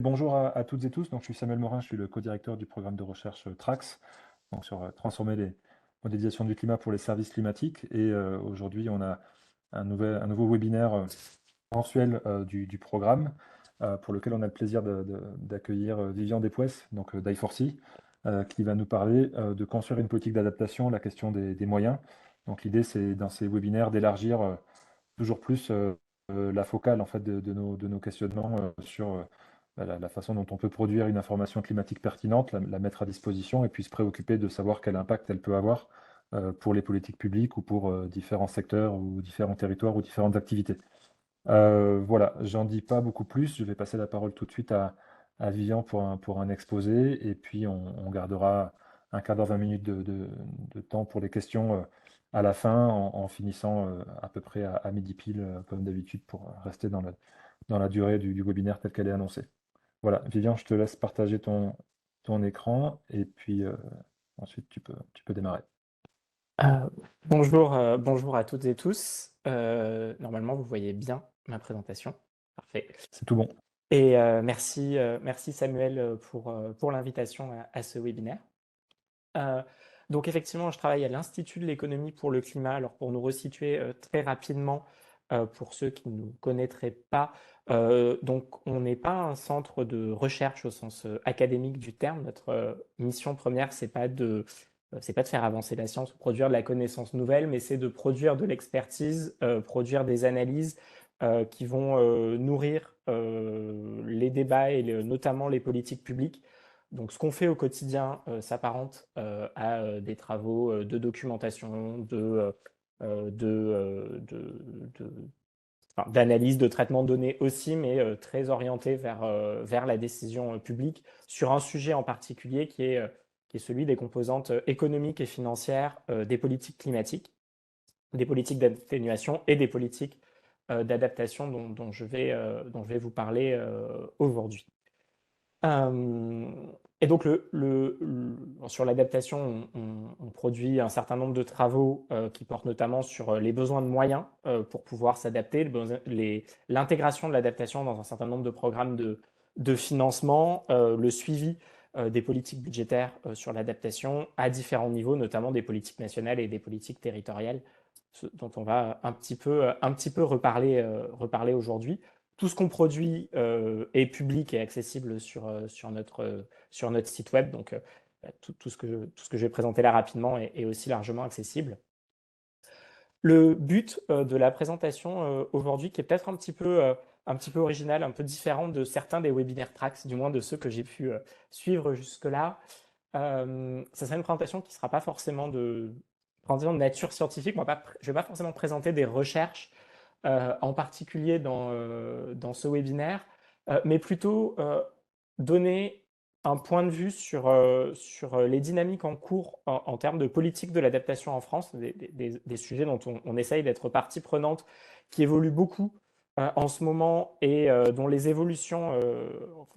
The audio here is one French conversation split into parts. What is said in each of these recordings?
Bonjour à toutes et tous. Donc, je suis Samuel Morin, je suis le co-directeur du programme de recherche TRAX, donc sur transformer les modélisations du climat pour les services climatiques. Et aujourd'hui, on a un nouveau webinaire mensuel du programme pour lequel on a le plaisir d'accueillir Vivian Despoes, donc d'I4C, qui va nous parler de construire une politique d'adaptation, la question des moyens. Donc, l'idée, c'est dans ces webinaires d'élargir toujours plus la focale en fait, de nos questionnements sur la façon dont on peut produire une information climatique pertinente, la mettre à disposition et puis se préoccuper de savoir quel impact elle peut avoir pour les politiques publiques ou pour différents secteurs ou différents territoires ou différentes activités. Voilà, j'en dis pas beaucoup plus. Je vais passer la parole tout de suite à Vivian pour un exposé et puis on gardera un quart d'heure, 20 minutes de temps pour les questions à la fin en finissant à peu près à midi pile comme d'habitude pour rester dans la durée du webinaire telle qu'elle est annoncée. Voilà, Vivian, je te laisse partager ton écran et puis ensuite tu peux démarrer. Euh, bonjour à toutes et tous. Normalement, vous voyez bien ma présentation. Parfait. C'est tout bon. Et merci Samuel pour l'invitation à ce webinaire. Donc effectivement, je travaille à l'Institut de l'économie pour le climat. Alors pour nous resituer très rapidement, pour ceux qui ne nous connaîtraient pas, donc on n'est pas un centre de recherche au sens académique du terme. Notre mission première, c'est pas de faire avancer la science ou produire de la connaissance nouvelle, mais c'est de produire de l'expertise, produire des analyses qui vont nourrir les débats et notamment les politiques publiques. Donc, ce qu'on fait au quotidien s'apparente à des travaux de documentation, d'analyse, de traitement de données aussi, mais très orienté vers la décision publique sur un sujet en particulier qui est celui des composantes économiques et financières des politiques climatiques, des politiques d'atténuation et des politiques d'adaptation dont je vais vous parler aujourd'hui. Euh, et donc, sur l'adaptation, on produit un certain nombre de travaux qui portent notamment sur les besoins de moyens pour pouvoir s'adapter, l'intégration de l'adaptation dans un certain nombre de programmes de financement, le suivi des politiques budgétaires sur l'adaptation à différents niveaux, notamment des politiques nationales et des politiques territoriales, dont on va un petit peu reparler aujourd'hui. Tout ce qu'on produit est public et accessible sur notre site web. Donc, tout ce que je vais présenter là rapidement est aussi largement accessible. Le but de la présentation aujourd'hui, qui est peut-être un petit peu original, un peu différent de certains des webinaires Trax, du moins de ceux que j'ai pu suivre jusque-là, ça sera une présentation qui ne sera pas forcément présentation de nature scientifique. Je ne vais pas forcément présenter des recherches en particulier dans ce webinaire, mais plutôt donner un point de vue sur les dynamiques en cours en termes de politique de l'adaptation en France, des sujets dont on essaye d'être partie prenante, qui évoluent beaucoup en ce moment et dont les évolutions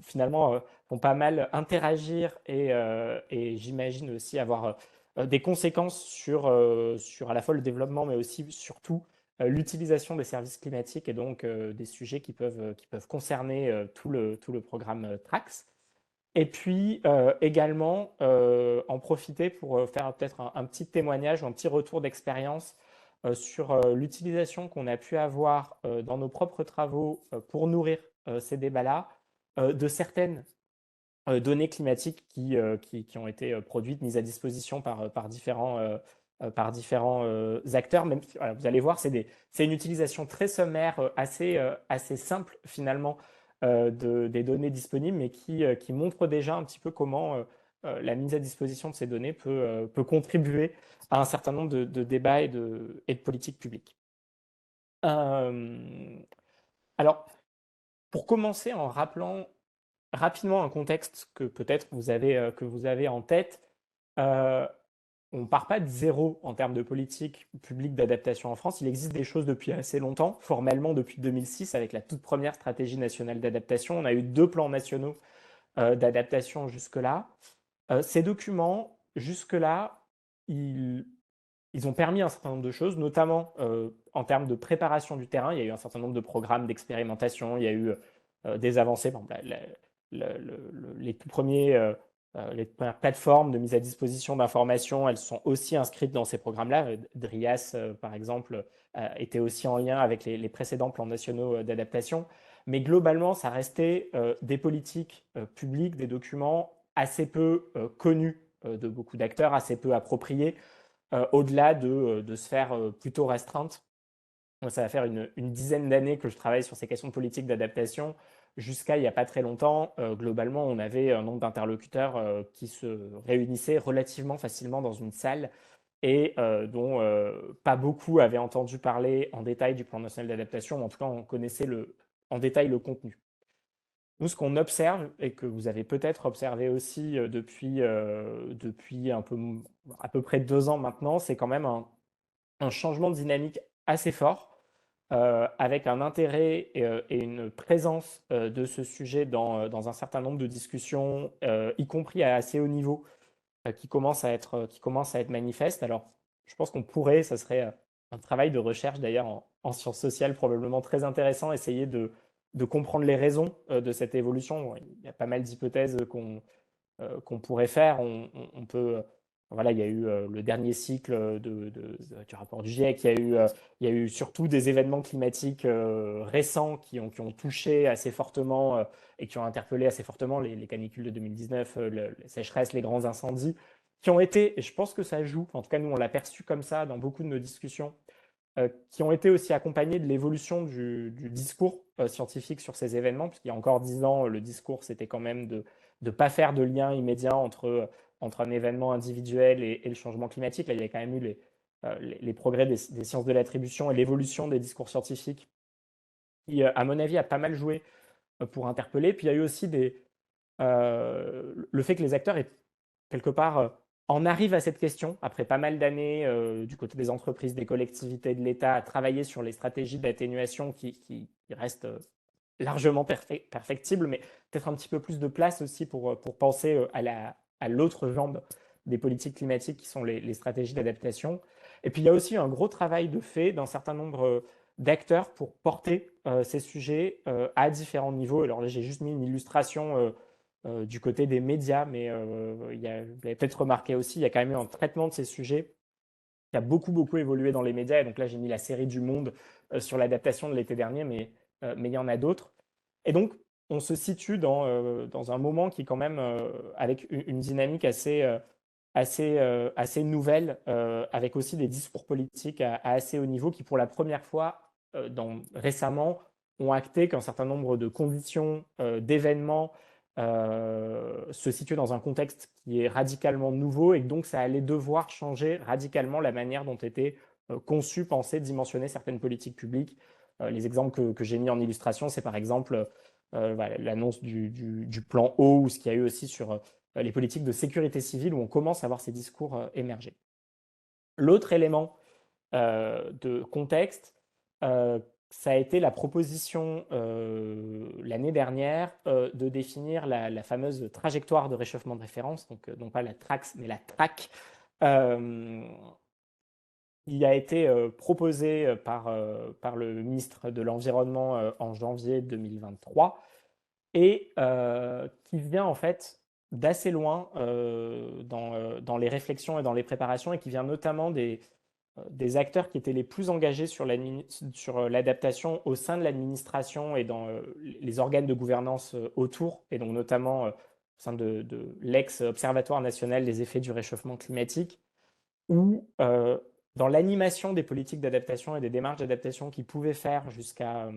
finalement vont pas mal interagir et j'imagine aussi avoir des conséquences sur à la fois le développement, mais aussi surtout l'utilisation des services climatiques et donc des sujets qui peuvent concerner tout le programme TRAX. Et puis également en profiter pour faire peut-être un petit témoignage ou un petit retour d'expérience sur l'utilisation qu'on a pu avoir dans nos propres travaux pour nourrir ces débats-là de certaines données climatiques qui ont été produites, mises à disposition par différents acteurs. Même, voilà, vous allez voir, c'est une utilisation très sommaire, assez simple finalement des données disponibles, mais qui montre déjà un petit peu comment la mise à disposition de ces données peut contribuer à un certain nombre de débats et de politiques publiques. Euh, alors, pour commencer, en rappelant rapidement un contexte que peut-être que vous avez en tête, euh, on ne part pas de zéro en termes de politique publique d'adaptation en France. Il existe des choses depuis assez longtemps, formellement depuis 2006 avec la toute première stratégie nationale d'adaptation. On a eu 2 plans nationaux d'adaptation jusque-là. Ces documents, jusque-là, ils ont permis un certain nombre de choses, notamment en termes de préparation du terrain. Il y a eu un certain nombre de programmes d'expérimentation, il y a eu des avancées. Par exemple, les tout premiers, les premières plateformes de mise à disposition d'informations, elles sont aussi inscrites dans ces programmes-là. DRIAS, par exemple, était aussi en lien avec les précédents plans nationaux d'adaptation. Mais globalement, ça restait des politiques publiques, des documents assez peu connus de beaucoup d'acteurs, assez peu appropriés, au-delà de sphères plutôt restreintes. Moi, ça va faire une dizaine d'années que je travaille sur ces questions de politique d'adaptation. Jusqu'à il n'y a pas très longtemps, globalement, on avait un nombre d'interlocuteurs qui se réunissaient relativement facilement dans une salle et dont pas beaucoup avaient entendu parler en détail du plan national d'adaptation, mais en tout cas, on connaissait en détail le contenu. Nous, ce qu'on observe, et que vous avez peut-être observé aussi depuis à peu près 2 ans maintenant, c'est quand même un changement de dynamique assez fort, avec un intérêt et une présence de ce sujet dans un certain nombre de discussions, y compris à assez haut niveau, qui commencent à être manifestes. Alors, je pense qu'on pourrait, ça serait un travail de recherche d'ailleurs en sciences sociales probablement très intéressant, essayer de comprendre les raisons de cette évolution. Bon, il y a pas mal d'hypothèses qu'on pourrait faire. On peut, voilà, il y a eu le dernier cycle du rapport du GIEC, il y a eu surtout des événements climatiques récents qui ont touché assez fortement et qui ont interpellé assez fortement les canicules de 2019, les sécheresses, les grands incendies, qui ont été, et je pense que ça joue, en tout cas nous on l'a perçu comme ça dans beaucoup de nos discussions, qui ont été aussi accompagnés de l'évolution du discours scientifique sur ces événements, puisqu'il y a encore 10 ans, le discours, c'était quand même de ne pas faire de lien immédiat entre un événement individuel et le changement climatique. Là, il y a quand même eu les progrès des sciences de l'attribution et l'évolution des discours scientifiques qui, à mon avis, a pas mal joué pour interpeller. Puis il y a eu aussi le fait que les acteurs aient quelque part en arrivent à cette question, après pas mal d'années du côté des entreprises, des collectivités, de l'État, à travailler sur les stratégies d'atténuation qui restent largement perfectibles, mais peut-être un petit peu plus de place aussi pour penser à l'autre jambe des politiques climatiques qui sont les stratégies d'adaptation. Et puis il y a aussi un gros travail de fait d'un certain nombre d'acteurs pour porter ces sujets à différents niveaux. Alors là, j'ai juste mis une illustration du côté des médias, mais vous l'avez peut-être remarqué aussi, il y a quand même eu un traitement de ces sujets qui a beaucoup, beaucoup évolué dans les médias. Et donc là, j'ai mis la série du Monde sur l'adaptation de l'été dernier, mais il y en a d'autres. Et donc, on se situe dans un moment qui est quand même avec une dynamique assez nouvelle, avec aussi des discours politiques à assez haut niveau qui, pour la première fois récemment, ont acté qu'un certain nombre de conditions, d'événements se situaient dans un contexte qui est radicalement nouveau et que donc ça allait devoir changer radicalement la manière dont étaient conçues, pensées, dimensionnées certaines politiques publiques. Les exemples que j'ai mis en illustration, c'est par exemple voilà, l'annonce du plan eau ou ce qu'il y a eu aussi sur les politiques de sécurité civile où on commence à voir ces discours émerger. L'autre élément de contexte, ça a été la proposition l'année dernière de définir la fameuse trajectoire de réchauffement de référence, donc non pas la TRAX, mais la TRAC, qui a été proposée par le ministre de l'Environnement en janvier 2023 et qui vient en fait d'assez loin dans les réflexions et dans les préparations et qui vient notamment des acteurs qui étaient les plus engagés sur l'adaptation au sein de l'administration et dans les organes de gouvernance autour, et donc notamment au sein de l'ex-Observatoire national des effets du réchauffement climatique, où dans l'animation des politiques d'adaptation et des démarches d'adaptation qu'ils pouvaient faire jusqu'à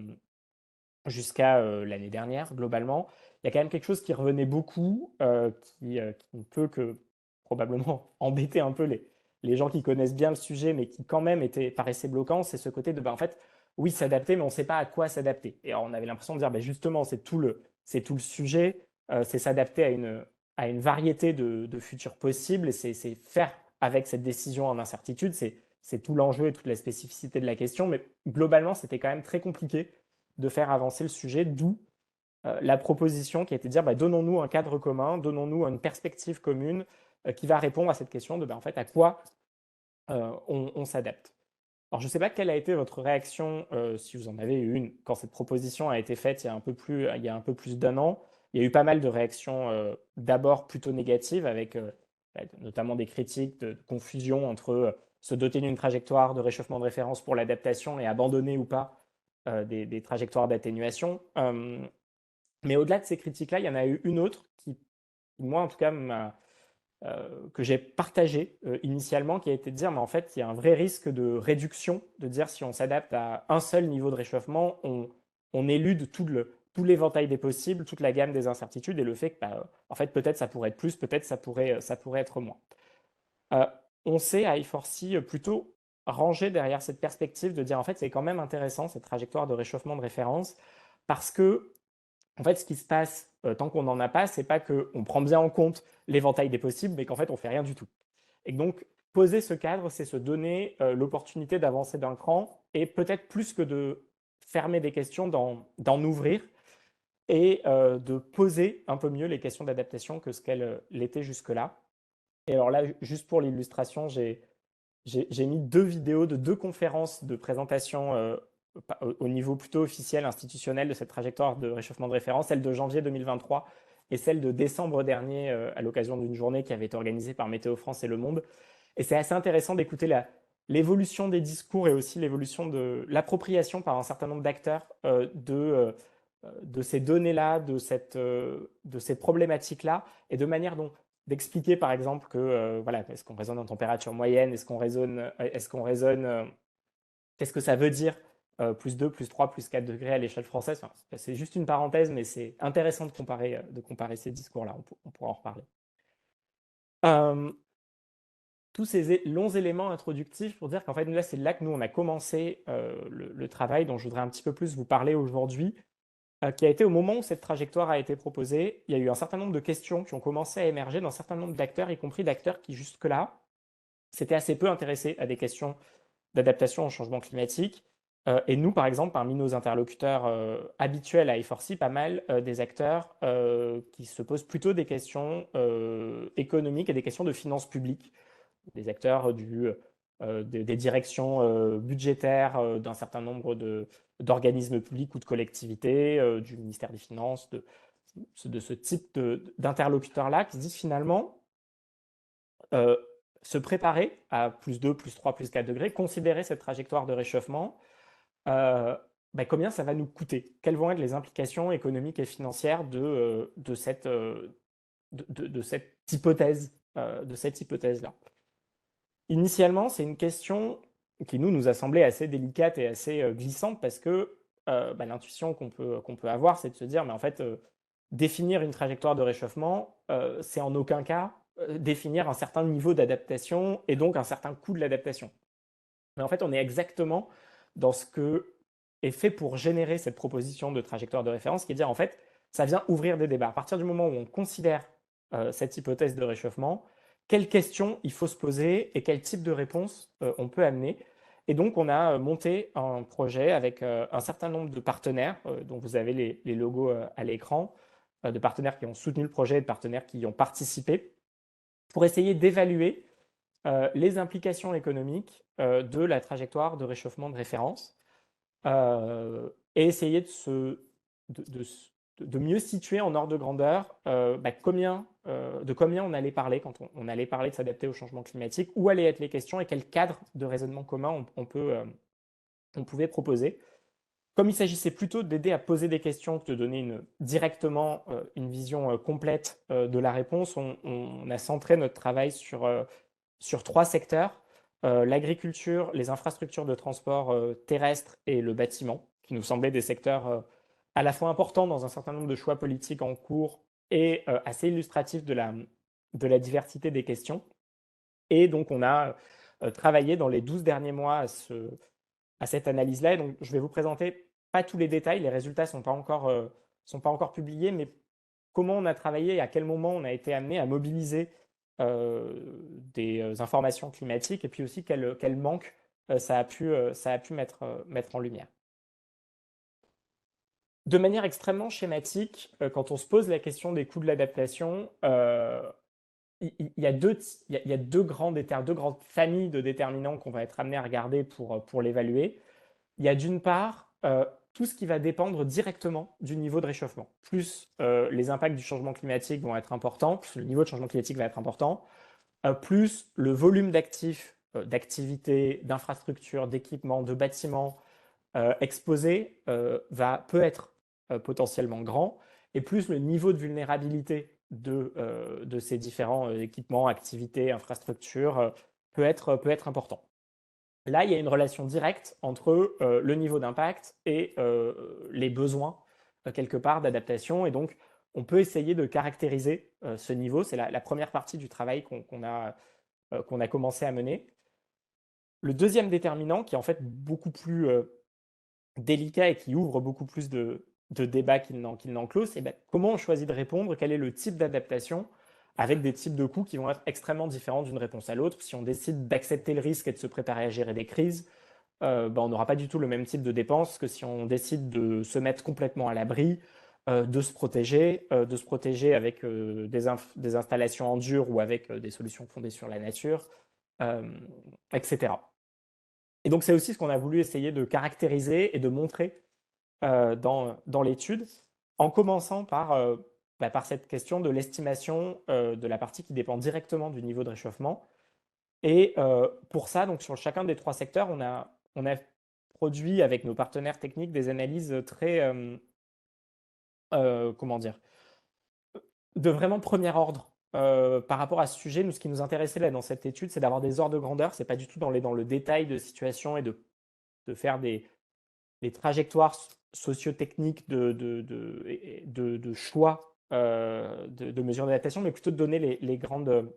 l'année dernière, globalement, il y a quand même quelque chose qui revenait beaucoup, qui ne peut que probablement embêter un peu les gens qui connaissent bien le sujet, mais qui quand même paraissait bloquant, c'est ce côté de, en fait, oui, s'adapter, mais on ne sait pas à quoi s'adapter. Et alors, on avait l'impression de dire, justement, c'est tout le sujet, c'est s'adapter à une variété de futurs possibles, et c'est faire avec cette décision en incertitude, c'est tout l'enjeu et toute la spécificité de la question, mais globalement, c'était quand même très compliqué de faire avancer le sujet, d'où la proposition qui a été de dire donnons-nous un cadre commun, donnons-nous une perspective commune qui va répondre à cette question de en fait à quoi on s'adapte. Alors je ne sais pas quelle a été votre réaction, si vous en avez eu une, quand cette proposition a été faite il y a un peu plus d'1 an, il y a eu pas mal de réactions d'abord plutôt négatives, avec notamment des critiques de confusion entre se doter d'une trajectoire de réchauffement de référence pour l'adaptation et abandonner ou pas des trajectoires d'atténuation. Mais au-delà de ces critiques-là, il y en a eu une autre qui, moi en tout cas, que j'ai partagée initialement, qui a été de dire, mais en fait, il y a un vrai risque de réduction, de dire si on s'adapte à un seul niveau de réchauffement, on élude tout l'éventail des possibles, toute la gamme des incertitudes, et le fait que, en fait, peut-être ça pourrait être plus, peut-être ça pourrait être moins. Euh, on s'est à I4C plutôt rangé derrière cette perspective de dire, en fait, c'est quand même intéressant, cette trajectoire de réchauffement de référence, parce que en fait, ce qui se passe tant qu'on n'en a pas, c'est pas qu'on prend bien en compte l'éventail des possibles, mais qu'en fait, on fait rien du tout. Et donc, poser ce cadre, c'est se donner l'opportunité d'avancer d'un cran et peut-être plus que de fermer des questions, d'en ouvrir et de poser un peu mieux les questions d'adaptation que ce qu'elles l'étaient jusque-là. Et alors là, juste pour l'illustration, j'ai mis 2 vidéos de 2 conférences de présentation au niveau plutôt officiel, institutionnel de cette trajectoire de réchauffement de référence, celle de janvier 2023 et celle de décembre dernier à l'occasion d'une journée qui avait été organisée par Météo France et Le Monde. Et c'est assez intéressant d'écouter l'évolution des discours et aussi l'évolution de l'appropriation par un certain nombre d'acteurs de ces données-là, de ces problématiques-là, et de manière dont d'expliquer par exemple que voilà, est-ce qu'on raisonne en température moyenne, qu'est-ce que ça veut dire plus 2, plus 3, plus 4 degrés à l'échelle française. Enfin, c'est juste une parenthèse, mais c'est intéressant de comparer ces discours-là, on pourra en reparler. Tous ces longs éléments introductifs pour dire qu'en fait, là, c'est là que nous, on a commencé le travail dont je voudrais un petit peu plus vous parler aujourd'hui, qui a été au moment où cette trajectoire a été proposée. Il y a eu un certain nombre de questions qui ont commencé à émerger d'un certain nombre d'acteurs, y compris d'acteurs qui jusque-là s'étaient assez peu intéressés à des questions d'adaptation au changement climatique. Et nous, par exemple, parmi nos interlocuteurs habituels à I4C, pas mal des acteurs qui se posent plutôt des questions économiques et des questions de finances publiques, des acteurs des directions budgétaires d'un certain nombre d'organismes publics ou de collectivités, du ministère des Finances, de ce type d'interlocuteurs-là qui se disent finalement se préparer à plus 2, plus 3, plus 4 degrés, considérer cette trajectoire de réchauffement, combien ça va nous coûter? Quelles vont être les implications économiques et financières de cette hypothèse-là? Initialement, c'est une question qui nous a semblé assez délicate et assez glissante parce que l'intuition qu'on peut avoir, c'est de se dire, mais en fait, définir une trajectoire de réchauffement, c'est en aucun cas définir un certain niveau d'adaptation et donc un certain coût de l'adaptation. Mais en fait, on est exactement dans ce que est fait pour générer cette proposition de trajectoire de référence, qui est de dire, en fait, ça vient ouvrir des débats. À partir du moment où on considère cette hypothèse de réchauffement, quelles questions il faut se poser et quel type de réponse on peut amener. Et donc, on a monté un projet avec un certain nombre de partenaires, dont vous avez les logos à l'écran, de partenaires qui ont soutenu le projet et de partenaires qui y ont participé, pour essayer d'évaluer les implications économiques de la trajectoire de réchauffement de référence et essayer de mieux situer en ordre de grandeur de combien on allait parler quand on allait parler de s'adapter au changement climatique, où allaient être les questions et quel cadre de raisonnement commun on pouvait proposer. Comme il s'agissait plutôt d'aider à poser des questions que de donner directement une vision complète de la réponse, on a centré notre travail sur 3 secteurs, l'agriculture, les infrastructures de transport terrestre et le bâtiment, qui nous semblaient des secteurs à la fois importants dans un certain nombre de choix politiques en cours et assez illustratifs de la diversité des questions. Et donc, on a travaillé dans les 12 derniers mois à cette analyse-là. Et donc, je vais vous présenter pas tous les détails, les résultats ne sont pas encore publiés, mais comment on a travaillé et à quel moment on a été amené à mobiliser des informations climatiques et puis aussi quel manque ça a pu mettre en lumière. De manière extrêmement schématique, quand on se pose la question des coûts de l'adaptation, il y a deux grandes familles de déterminants qu'on va être amené à regarder pour l'évaluer. Il y a d'une part tout ce qui va dépendre directement du niveau de réchauffement. Plus les impacts du changement climatique vont être importants, plus le niveau de changement climatique va être important, plus le volume d'actifs, d'activités, d'infrastructures, d'équipements, de bâtiments exposés peut être potentiellement grand, et plus le niveau de vulnérabilité de ces différents équipements, activités, infrastructures peut être important. Là, il y a une relation directe entre le niveau d'impact et les besoins, quelque part, d'adaptation. Et donc, on peut essayer de caractériser ce niveau. C'est la première partie du travail qu'on a commencé à mener. Le deuxième déterminant, qui est en fait beaucoup plus délicat et qui ouvre beaucoup plus de débats qu'il n'en clôt, c'est comment on choisit de répondre, quel est le type d'adaptation, avec des types de coûts qui vont être extrêmement différents d'une réponse à l'autre. Si on décide d'accepter le risque et de se préparer à gérer des crises, on n'aura pas du tout le même type de dépenses que si on décide de se mettre complètement à l'abri, de se protéger avec des installations en dur ou avec des solutions fondées sur la nature, etc. Et donc c'est aussi ce qu'on a voulu essayer de caractériser et de montrer dans l'étude, en commençant par cette question de l'estimation de la partie qui dépend directement du niveau de réchauffement. Et pour ça, donc sur chacun des trois secteurs, on a produit avec nos partenaires techniques des analyses très, comment dire, de vraiment premier ordre par rapport à ce sujet. Nous, ce qui nous intéressait là dans cette étude, c'est d'avoir des ordres de grandeur. C'est pas du tout dans le détail de situation et de faire des trajectoires socio-techniques de choix de mesures d'adaptation, mais plutôt de donner les grands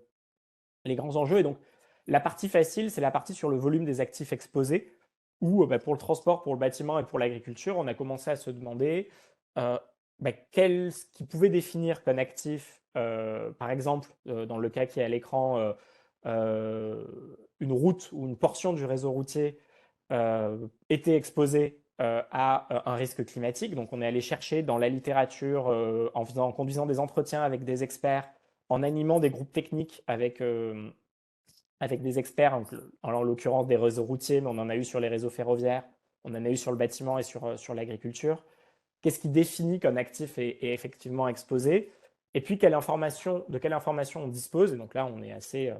enjeux. Et donc, la partie facile, c'est la partie sur le volume des actifs exposés, où pour le transport, pour le bâtiment et pour l'agriculture, on a commencé à se demander ce qui pouvait définir qu'un actif, par exemple, dans le cas qui est à l'écran, une route ou une portion du réseau routier était exposée à un risque climatique. Donc, on est allé chercher dans la littérature, en conduisant des entretiens avec des experts, en animant des groupes techniques avec des experts, en l'occurrence des réseaux routiers, mais on en a eu sur les réseaux ferroviaires, on en a eu sur le bâtiment et sur l'agriculture. Qu'est-ce qui définit qu'un actif est effectivement exposé? Et puis, de quelle information on dispose? Et donc là, on est assez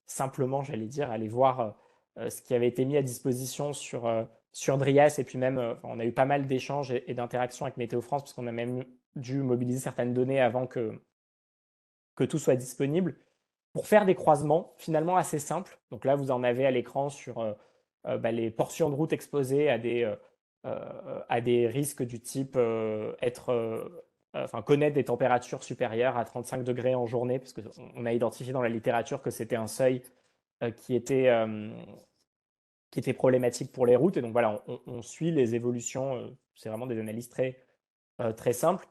simplement, j'allais dire, aller voir ce qui avait été mis à disposition sur Drias. Et puis même, on a eu pas mal d'échanges et d'interactions avec Météo France, parce qu'on a même dû mobiliser certaines données avant que tout soit disponible, pour faire des croisements finalement assez simples. Donc là, vous en avez à l'écran sur les portions de route exposées à des risques du type connaître des températures supérieures à 35 degrés en journée, parce qu'on a identifié dans la littérature que c'était un seuil qui était problématique pour les routes. Et donc voilà, on suit les évolutions. C'est vraiment des analyses très simples.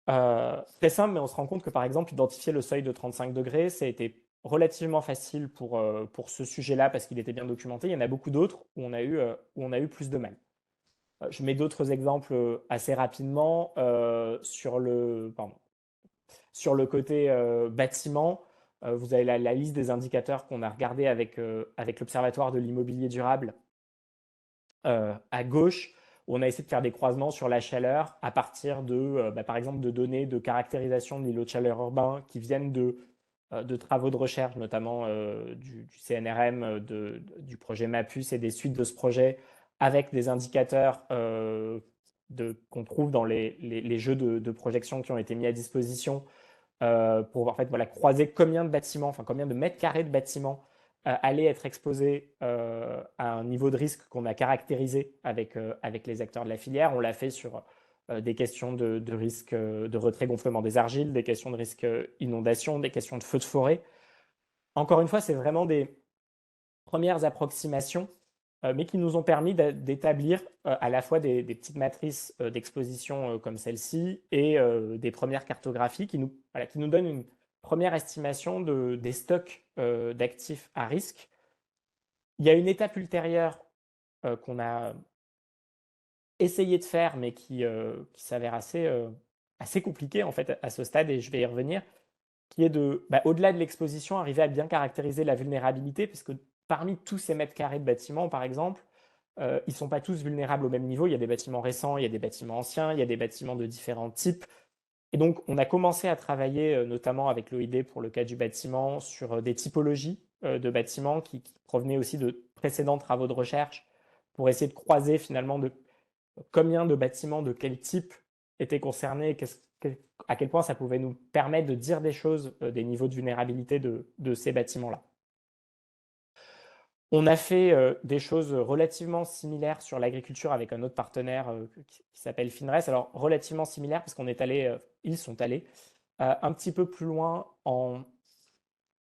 Très simple, mais on se rend compte que par exemple, identifier le seuil de 35 degrés, ça a été relativement facile pour ce sujet-là parce qu'il était bien documenté. Il y en a beaucoup d'autres où on a eu plus de mal. Je mets d'autres exemples assez rapidement sur le côté bâtiment. Vous avez la liste des indicateurs qu'on a regardé avec l'Observatoire de l'immobilier durable à gauche, où on a essayé de faire des croisements sur la chaleur à partir par exemple, de données de caractérisation de l'îlot de chaleur urbain qui viennent de travaux de recherche, notamment du CNRM, du projet MAPUS et des suites de ce projet, avec des indicateurs qu'on trouve dans les jeux de projection qui ont été mis à disposition pour en fait, croiser combien de bâtiments, enfin combien de mètres carrés de bâtiments allaient être exposés à un niveau de risque qu'on a caractérisé avec les acteurs de la filière. On l'a fait sur des questions de risque de retrait-gonflement des argiles, des questions de risque inondation, des questions de feux de forêt. Encore une fois, c'est vraiment des premières approximations, mais qui nous ont permis d'établir à la fois des petites matrices d'exposition comme celle-ci et des premières cartographies qui nous donnent une première estimation des stocks d'actifs à risque. Il y a une étape ultérieure qu'on a essayé de faire, mais qui s'avère assez compliquée en fait à ce stade, et je vais y revenir, qui est au-delà de l'exposition, arriver à bien caractériser la vulnérabilité, parce que parmi tous ces mètres carrés de bâtiments, par exemple, ils ne sont pas tous vulnérables au même niveau. Il y a des bâtiments récents, il y a des bâtiments anciens, il y a des bâtiments de différents types. Et donc, on a commencé à travailler, notamment avec l'OID pour le cas du bâtiment, sur des typologies de bâtiments qui provenaient aussi de précédents travaux de recherche pour essayer de croiser finalement combien de bâtiments de quel type étaient concernés, à quel point ça pouvait nous permettre de dire des choses, des niveaux de vulnérabilité de ces bâtiments-là. On a fait des choses relativement similaires sur l'agriculture avec un autre partenaire qui s'appelle Finres. Alors, relativement similaires parce qu'on est allé, ils sont allés un petit peu plus loin en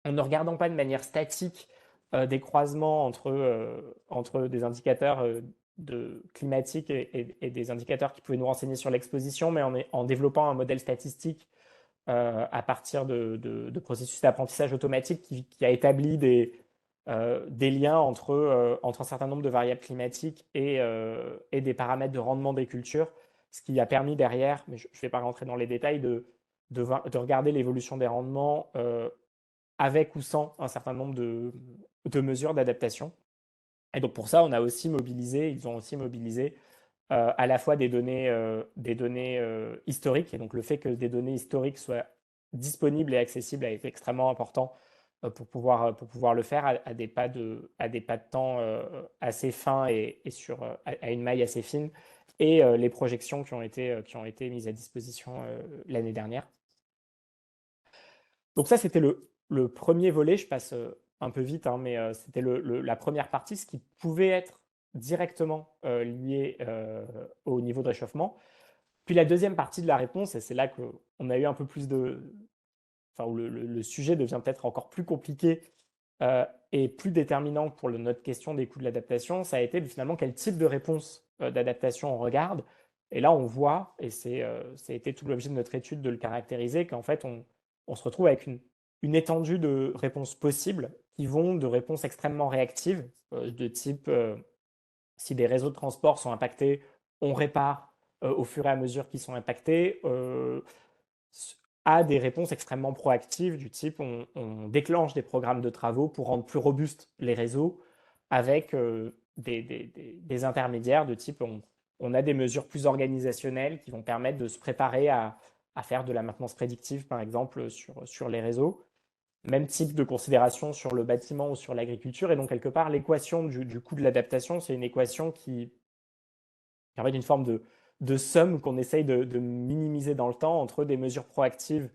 ne regardant pas de manière statique des croisements entre des indicateurs climatiques et des indicateurs qui pouvaient nous renseigner sur l'exposition, mais en développant un modèle statistique à partir de processus d'apprentissage automatique qui a établi des liens entre un certain nombre de variables climatiques et des paramètres de rendement des cultures, ce qui a permis derrière, mais je ne vais pas rentrer dans les détails, de regarder l'évolution des rendements avec ou sans un certain nombre de mesures d'adaptation. Et donc pour ça, ils ont aussi mobilisé à la fois des données historiques, et donc le fait que des données historiques soient disponibles et accessibles a été extrêmement important pour pouvoir le faire à des pas de temps assez fins et à une maille assez fine, et les projections qui ont été mises à disposition l'année dernière. Donc ça, c'était le premier volet. Je passe un peu vite, hein, mais c'était la première partie, ce qui pouvait être directement lié au niveau de réchauffement. Puis la deuxième partie de la réponse, et c'est là qu'on a eu un peu plus enfin, où le sujet devient peut-être encore plus compliqué et plus déterminant pour notre question des coûts de l'adaptation, ça a été finalement quel type de réponse d'adaptation on regarde. Et là, on voit, et ça a été tout l'objet de notre étude de le caractériser, qu'en fait, on se retrouve avec une étendue de réponses possibles qui vont de réponses extrêmement réactives, de type si des réseaux de transport sont impactés, on répare au fur et à mesure qu'ils sont impactés, à des réponses extrêmement proactives du type on déclenche des programmes de travaux pour rendre plus robustes les réseaux avec des intermédiaires de type on a des mesures plus organisationnelles qui vont permettre de se préparer à faire de la maintenance prédictive, par exemple, sur les réseaux. Même type de considération sur le bâtiment ou sur l'agriculture. Et donc, quelque part, l'équation du coût de l'adaptation, c'est une équation qui permet d'une forme de somme qu'on essaye de minimiser dans le temps entre des mesures proactives,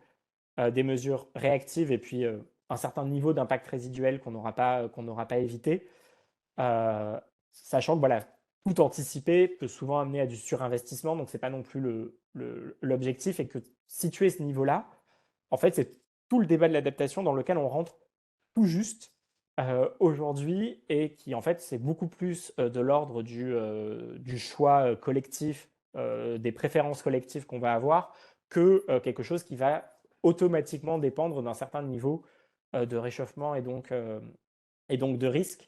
des mesures réactives et puis un certain niveau d'impact résiduel qu'on n'aura pas évité. Sachant que voilà, tout anticiper peut souvent amener à du surinvestissement, donc ce n'est pas non plus l'objectif, et que situer ce niveau-là, en fait, c'est tout le débat de l'adaptation dans lequel on rentre tout juste aujourd'hui, et qui en fait c'est beaucoup plus de l'ordre du choix collectif, des préférences collectives qu'on va avoir, que quelque chose qui va automatiquement dépendre d'un certain niveau de réchauffement et donc de risque.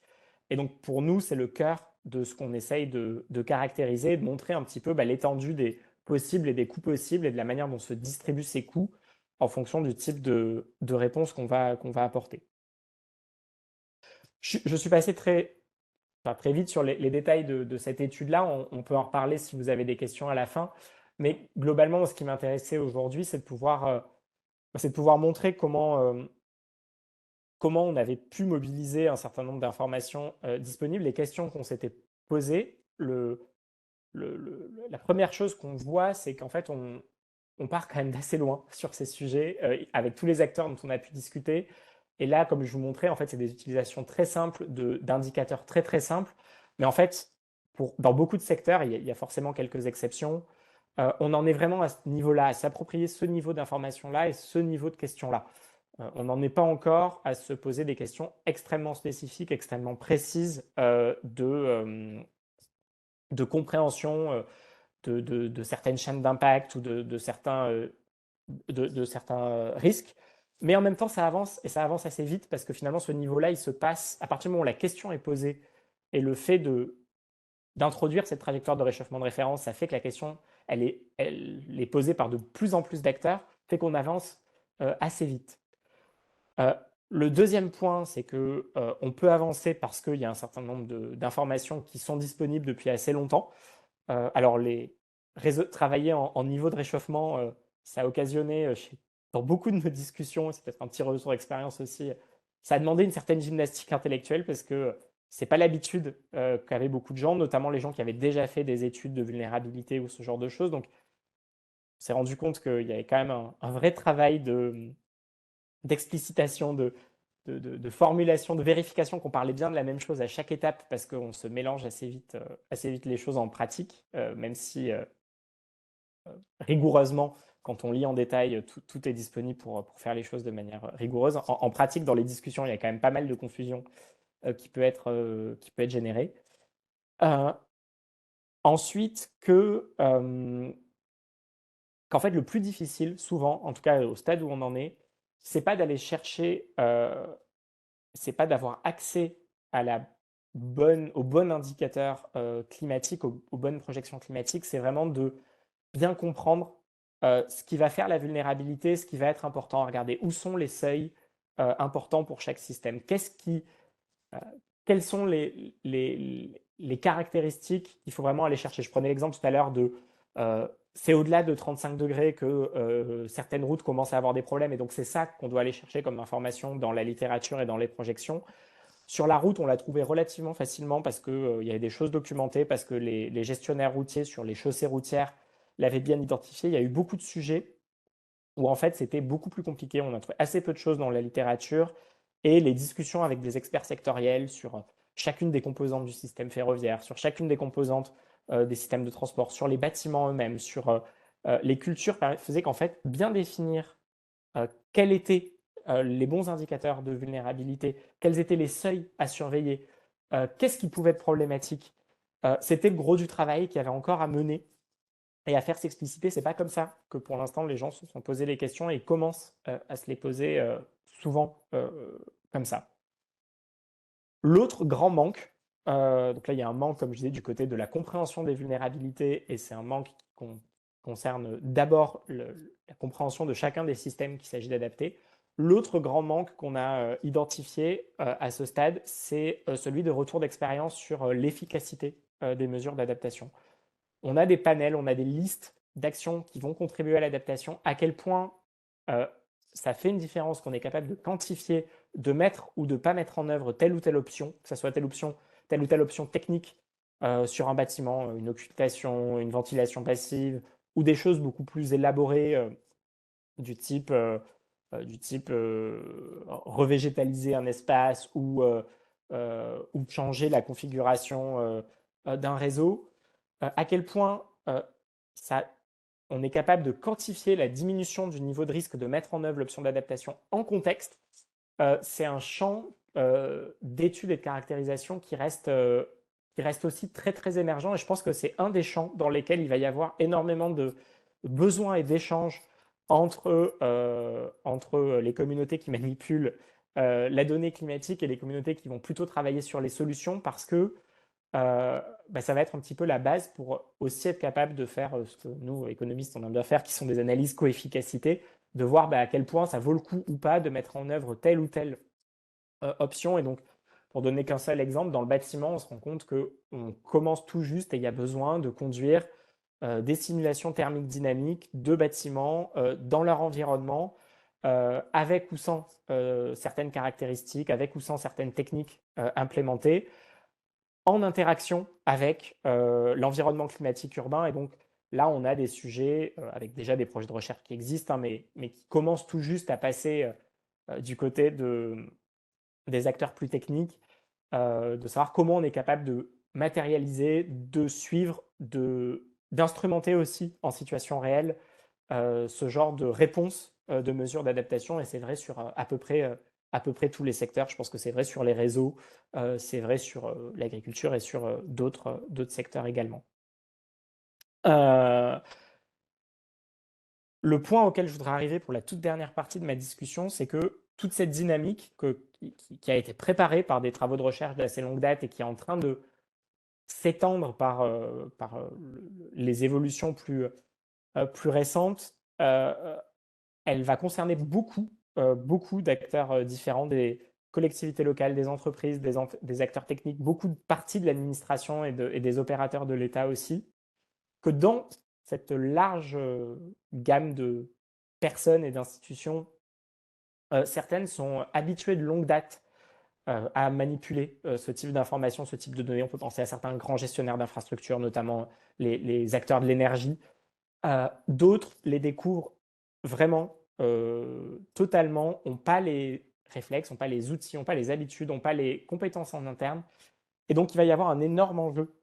Et donc pour nous, c'est le cœur de ce qu'on essaye de caractériser, de montrer un petit peu l'étendue des possibles et des coûts possibles et de la manière dont se distribuent ces coûts en fonction du type de réponse qu'on va apporter. Je suis passé très vite sur les détails de cette étude-là. On peut en reparler si vous avez des questions à la fin. Mais globalement, ce qui m'intéressait aujourd'hui, c'est de pouvoir montrer comment on avait pu mobiliser un certain nombre d'informations disponibles, les questions qu'on s'était posées. La première chose qu'on voit, c'est qu'en fait, on part quand même d'assez loin sur ces sujets, avec tous les acteurs dont on a pu discuter. Et là, comme je vous montrais, en fait, c'est des utilisations très simples d'indicateurs très très simples. Mais en fait, dans beaucoup de secteurs, il y a forcément quelques exceptions. On en est vraiment à ce niveau-là, à s'approprier ce niveau d'information-là et ce niveau de questions-là. On n'en est pas encore à se poser des questions extrêmement spécifiques, extrêmement précises de compréhension de certaines chaînes d'impact ou de certains risques. Mais en même temps, ça avance, et ça avance assez vite, parce que finalement, ce niveau-là, il se passe à partir du moment où la question est posée, et le fait d'introduire cette trajectoire de réchauffement de référence, ça fait que la question, elle est posée par de plus en plus d'acteurs, fait qu'on avance assez vite. Le deuxième point, c'est que on peut avancer parce qu'il y a un certain nombre d'informations qui sont disponibles depuis assez longtemps. Alors, travailler en niveau de réchauffement, ça a occasionné, dans beaucoup de nos discussions, et c'est peut-être un petit retour d'expérience aussi, ça a demandé une certaine gymnastique intellectuelle parce que c'est pas l'habitude qu'avaient beaucoup de gens, notamment les gens qui avaient déjà fait des études de vulnérabilité ou ce genre de choses. Donc, on s'est rendu compte qu'il y avait quand même un vrai travail d'explicitation, de formulation, de vérification, qu'on parlait bien de la même chose à chaque étape parce qu'on se mélange assez vite les choses en pratique, même si rigoureusement, quand on lit en détail, tout est disponible pour faire les choses de manière rigoureuse. En pratique, dans les discussions, il y a quand même pas mal de confusion qui peut être générée. Ensuite, qu'en fait, le plus difficile, souvent, en tout cas au stade où on en est, c'est pas d'aller chercher, c'est pas d'avoir accès à au bon indicateur climatique, aux bonnes projections climatiques, c'est vraiment de bien comprendre ce qui va faire la vulnérabilité, ce qui va être important à regarder. Où sont les seuils importants pour chaque système? Euh, Quelles sont les caractéristiques qu'il faut vraiment aller chercher? Je prenais l'exemple tout à l'heure c'est au-delà de 35 degrés que certaines routes commencent à avoir des problèmes, et donc c'est ça qu'on doit aller chercher comme information dans la littérature et dans les projections. Sur la route, on l'a trouvé relativement facilement parce qu'il y avait des choses documentées, parce que les gestionnaires routiers sur les chaussées routières l'avaient bien identifié. Il y a eu beaucoup de sujets où en fait c'était beaucoup plus compliqué. On a trouvé assez peu de choses dans la littérature, et les discussions avec des experts sectoriels sur chacune des composantes du système ferroviaire, sur chacune des composantes des systèmes de transport, sur les bâtiments eux-mêmes, sur les cultures, faisaient qu'en fait bien définir quels étaient les bons indicateurs de vulnérabilité, quels étaient les seuils à surveiller, qu'est-ce qui pouvait être problématique. C'était le gros du travail qu'il y avait encore à mener et à faire s'expliciter. C'est pas comme ça que pour l'instant les gens se sont posés les questions et commencent à se les poser souvent comme ça. L'autre grand manque, donc là il y a un manque, comme je disais, du côté de la compréhension des vulnérabilités, et c'est un manque qui concerne d'abord la compréhension de chacun des systèmes qu'il s'agit d'adapter. L'autre grand manque qu'on a identifié à ce stade, c'est celui de retour d'expérience sur l'efficacité des mesures d'adaptation. On a des panels, on a des listes d'actions qui vont contribuer à l'adaptation. À quel point ça fait une différence qu'on est capable de quantifier, de mettre ou de ne pas mettre en œuvre telle ou telle option, que ce soit telle ou telle option technique sur un bâtiment, une occultation, une ventilation passive, ou des choses beaucoup plus élaborées du type, revégétaliser un espace ou changer la configuration d'un réseau. À quel point ça, on est capable de quantifier la diminution du niveau de risque de mettre en œuvre l'option d'adaptation en contexte. C'est un champ d'études et de caractérisation qui reste aussi très très émergent, et je pense que c'est un des champs dans lesquels il va y avoir énormément de besoins et d'échanges entre les communautés qui manipulent la donnée climatique et les communautés qui vont plutôt travailler sur les solutions, parce que ça va être un petit peu la base pour aussi être capable de faire ce que nous, économistes, on aime bien faire, qui sont des analyses co-efficacité, de voir à quel point ça vaut le coup ou pas de mettre en œuvre telle ou telle option. Et donc, pour donner qu'un seul exemple, dans le bâtiment, on se rend compte qu'on commence tout juste et il y a besoin de conduire des simulations thermiques dynamiques de bâtiments dans leur environnement, avec ou sans certaines caractéristiques, avec ou sans certaines techniques implémentées, en interaction avec l'environnement climatique urbain. Et donc là, on a des sujets avec déjà des projets de recherche qui existent, hein, mais qui commencent tout juste à passer du côté des acteurs plus techniques, de savoir comment on est capable de matérialiser, de suivre, d'instrumenter aussi en situation réelle ce genre de réponse de mesures d'adaptation. Et c'est vrai sur à peu près tous les secteurs. Je pense que c'est vrai sur les réseaux, c'est vrai sur l'agriculture et sur d'autres secteurs également. Le point auquel je voudrais arriver pour la toute dernière partie de ma discussion, c'est que toute cette dynamique qui a été préparée par des travaux de recherche d'assez longue date et qui est en train de s'étendre par les évolutions plus récentes, elle va concerner beaucoup beaucoup d'acteurs différents, des collectivités locales, des entreprises, des acteurs techniques, beaucoup de parties de l'administration et des opérateurs de l'État aussi, que dans cette large gamme de personnes et d'institutions, certaines sont habituées de longue date à manipuler ce type d'informations, ce type de données. On peut penser à certains grands gestionnaires d'infrastructures, notamment les acteurs de l'énergie. D'autres les découvrent vraiment totalement, n'ont pas les réflexes, n'ont pas les outils, n'ont pas les habitudes, n'ont pas les compétences en interne. Et donc, il va y avoir un énorme enjeu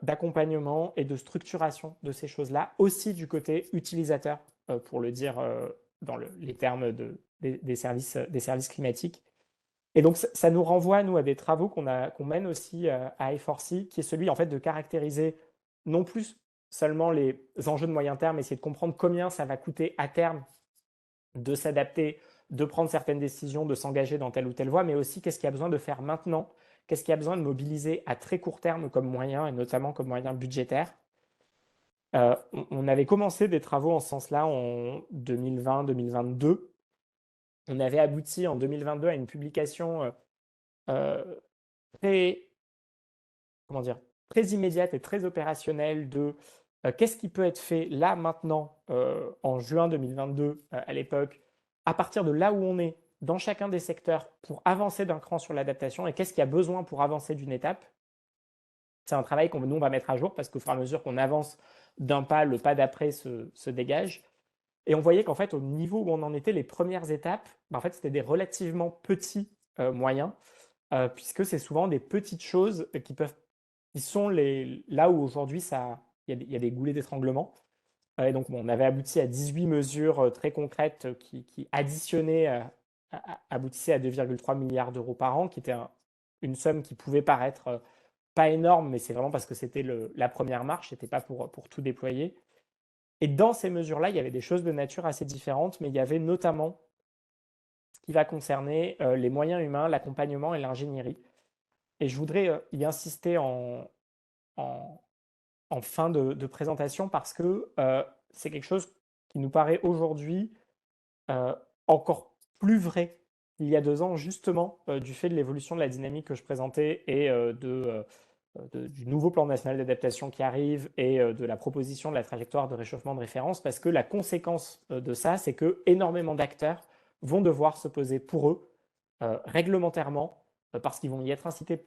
d'accompagnement et de structuration de ces choses-là, aussi du côté utilisateur, pour le dire dans les termes des services climatiques. Et donc, ça nous renvoie, nous, à des travaux qu'on mène aussi à I4C, qui est celui, en fait, de caractériser non plus seulement les enjeux de moyen terme, essayer de comprendre combien ça va coûter à terme de s'adapter, de prendre certaines décisions, de s'engager dans telle ou telle voie, mais aussi qu'est-ce qu'il y a besoin de faire maintenant, qu'est-ce qu'il y a besoin de mobiliser à très court terme comme moyen, et notamment comme moyen budgétaire. On avait commencé des travaux en ce sens-là en 2020-2022. On avait abouti en 2022 à une publication très, comment dire, très immédiate et très opérationnelle de qu'est-ce qui peut être fait là, maintenant, en juin 2022, à l'époque, à partir de là où on est, dans chacun des secteurs, pour avancer d'un cran sur l'adaptation, et qu'est-ce qu'il y a besoin pour avancer d'une étape. C'est un travail qu'on nous on va mettre à jour parce qu'au fur et à mesure qu'on avance d'un pas, le pas d'après se dégage. Et on voyait qu'en fait, au niveau où on en était, les premières étapes, ben, en fait, c'était des relativement petits moyens, puisque c'est souvent des petites choses qui sont là où aujourd'hui il y a des goulets d'étranglement. Et donc, bon, on avait abouti à 18 mesures très concrètes qui additionnées aboutissaient à 2,3 milliards d'euros par an, qui était une somme qui pouvait paraître pas énorme, mais c'est vraiment parce que c'était la première marche, c'était pas pour tout déployer. Et dans ces mesures-là, il y avait des choses de nature assez différentes, mais il y avait notamment ce qui va concerner les moyens humains, l'accompagnement et l'ingénierie. Et je voudrais y insister en, en fin de présentation parce que c'est quelque chose qui nous paraît aujourd'hui euh, encore plus vrai qu'il y a 2 ans, justement du fait de l'évolution de la dynamique que je présentais et du nouveau plan national d'adaptation qui arrive et de la proposition de la trajectoire de réchauffement de référence, parce que la conséquence de ça, c'est que énormément d'acteurs vont devoir se poser pour eux, réglementairement, parce qu'ils vont y être incités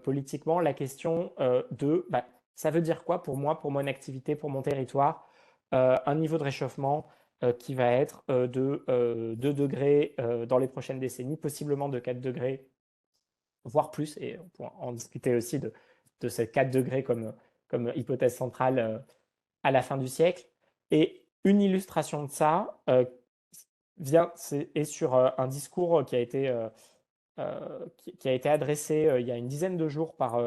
politiquement, la question de bah, ça veut dire quoi pour moi, pour mon activité, pour mon territoire, un niveau de réchauffement qui va être de 2 degrés dans les prochaines décennies, possiblement de 4 degrés, voire plus, et on pourra en discuter aussi de ces 4 degrés comme hypothèse centrale à la fin du siècle. Et une illustration de ça est sur un discours qui a été adressé il y a une dizaine de jours par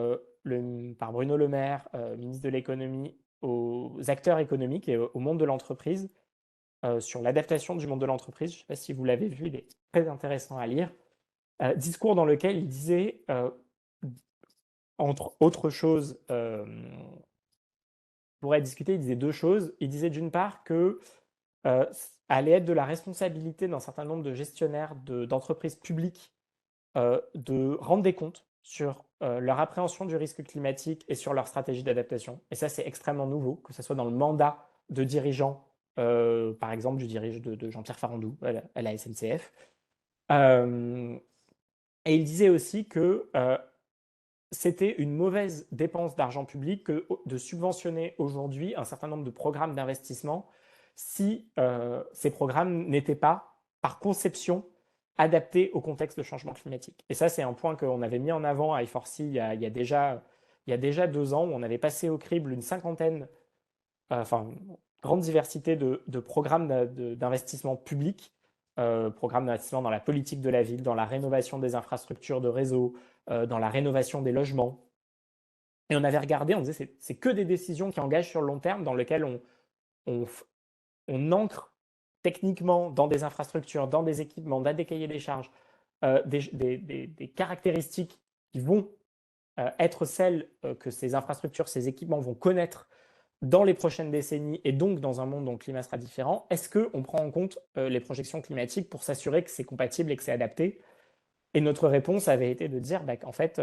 Bruno Le Maire, ministre de l'économie, aux acteurs économiques et au monde de l'entreprise sur l'adaptation du monde de l'entreprise. Je ne sais pas si vous l'avez vu, il est très intéressant à lire. Discours dans lequel il disait, entre autres choses, pourrait discuter, il disait 2 choses. Il disait d'une part que allait être de la responsabilité d'un certain nombre de gestionnaires d'entreprises publiques de rendre des comptes sur leur appréhension du risque climatique et sur leur stratégie d'adaptation. Et ça, c'est extrêmement nouveau, que ce soit dans le mandat de dirigeants, par exemple du dirigeant de Jean-Pierre Farandou à la SNCF. Et il disait aussi que c'était une mauvaise dépense d'argent public que de subventionner aujourd'hui un certain nombre de programmes d'investissement si ces programmes n'étaient pas, par conception, adaptés au contexte de changement climatique. Et ça, c'est un point qu'on avait mis en avant à I4C il y a déjà 2 ans, où on avait passé au crible une cinquantaine, enfin, une grande diversité de programmes d'investissement public, programmes d'investissement dans la politique de la ville, dans la rénovation des infrastructures de réseau, dans la rénovation des logements. Et on avait regardé, on disait c'est que des décisions qui engagent sur le long terme, dans lesquelles on ancre techniquement dans des infrastructures, dans des équipements, dans des cahiers des charges, des caractéristiques qui vont être celles que ces infrastructures, ces équipements vont connaître dans les prochaines décennies et donc dans un monde dont le climat sera différent, est-ce qu'on prend en compte les projections climatiques pour s'assurer que c'est compatible et que c'est adapté? Et notre réponse avait été de dire qu'en fait,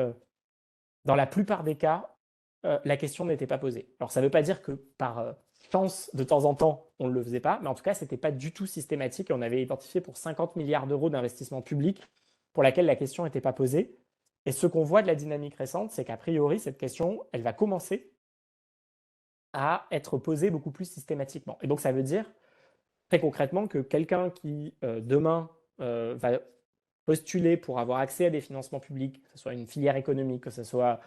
dans la plupart des cas, la question n'était pas posée. Alors ça ne veut pas dire que par chance, de temps en temps, on ne le faisait pas, mais en tout cas, ce n'était pas du tout systématique et on avait identifié pour 50 milliards d'euros d'investissement public pour laquelle la question n'était pas posée. Et ce qu'on voit de la dynamique récente, c'est qu'a priori, cette question, elle va commencer à être posée beaucoup plus systématiquement. Et donc ça veut dire très concrètement que quelqu'un qui demain va postuler pour avoir accès à des financements publics, que ce soit une filière économique, que ce soit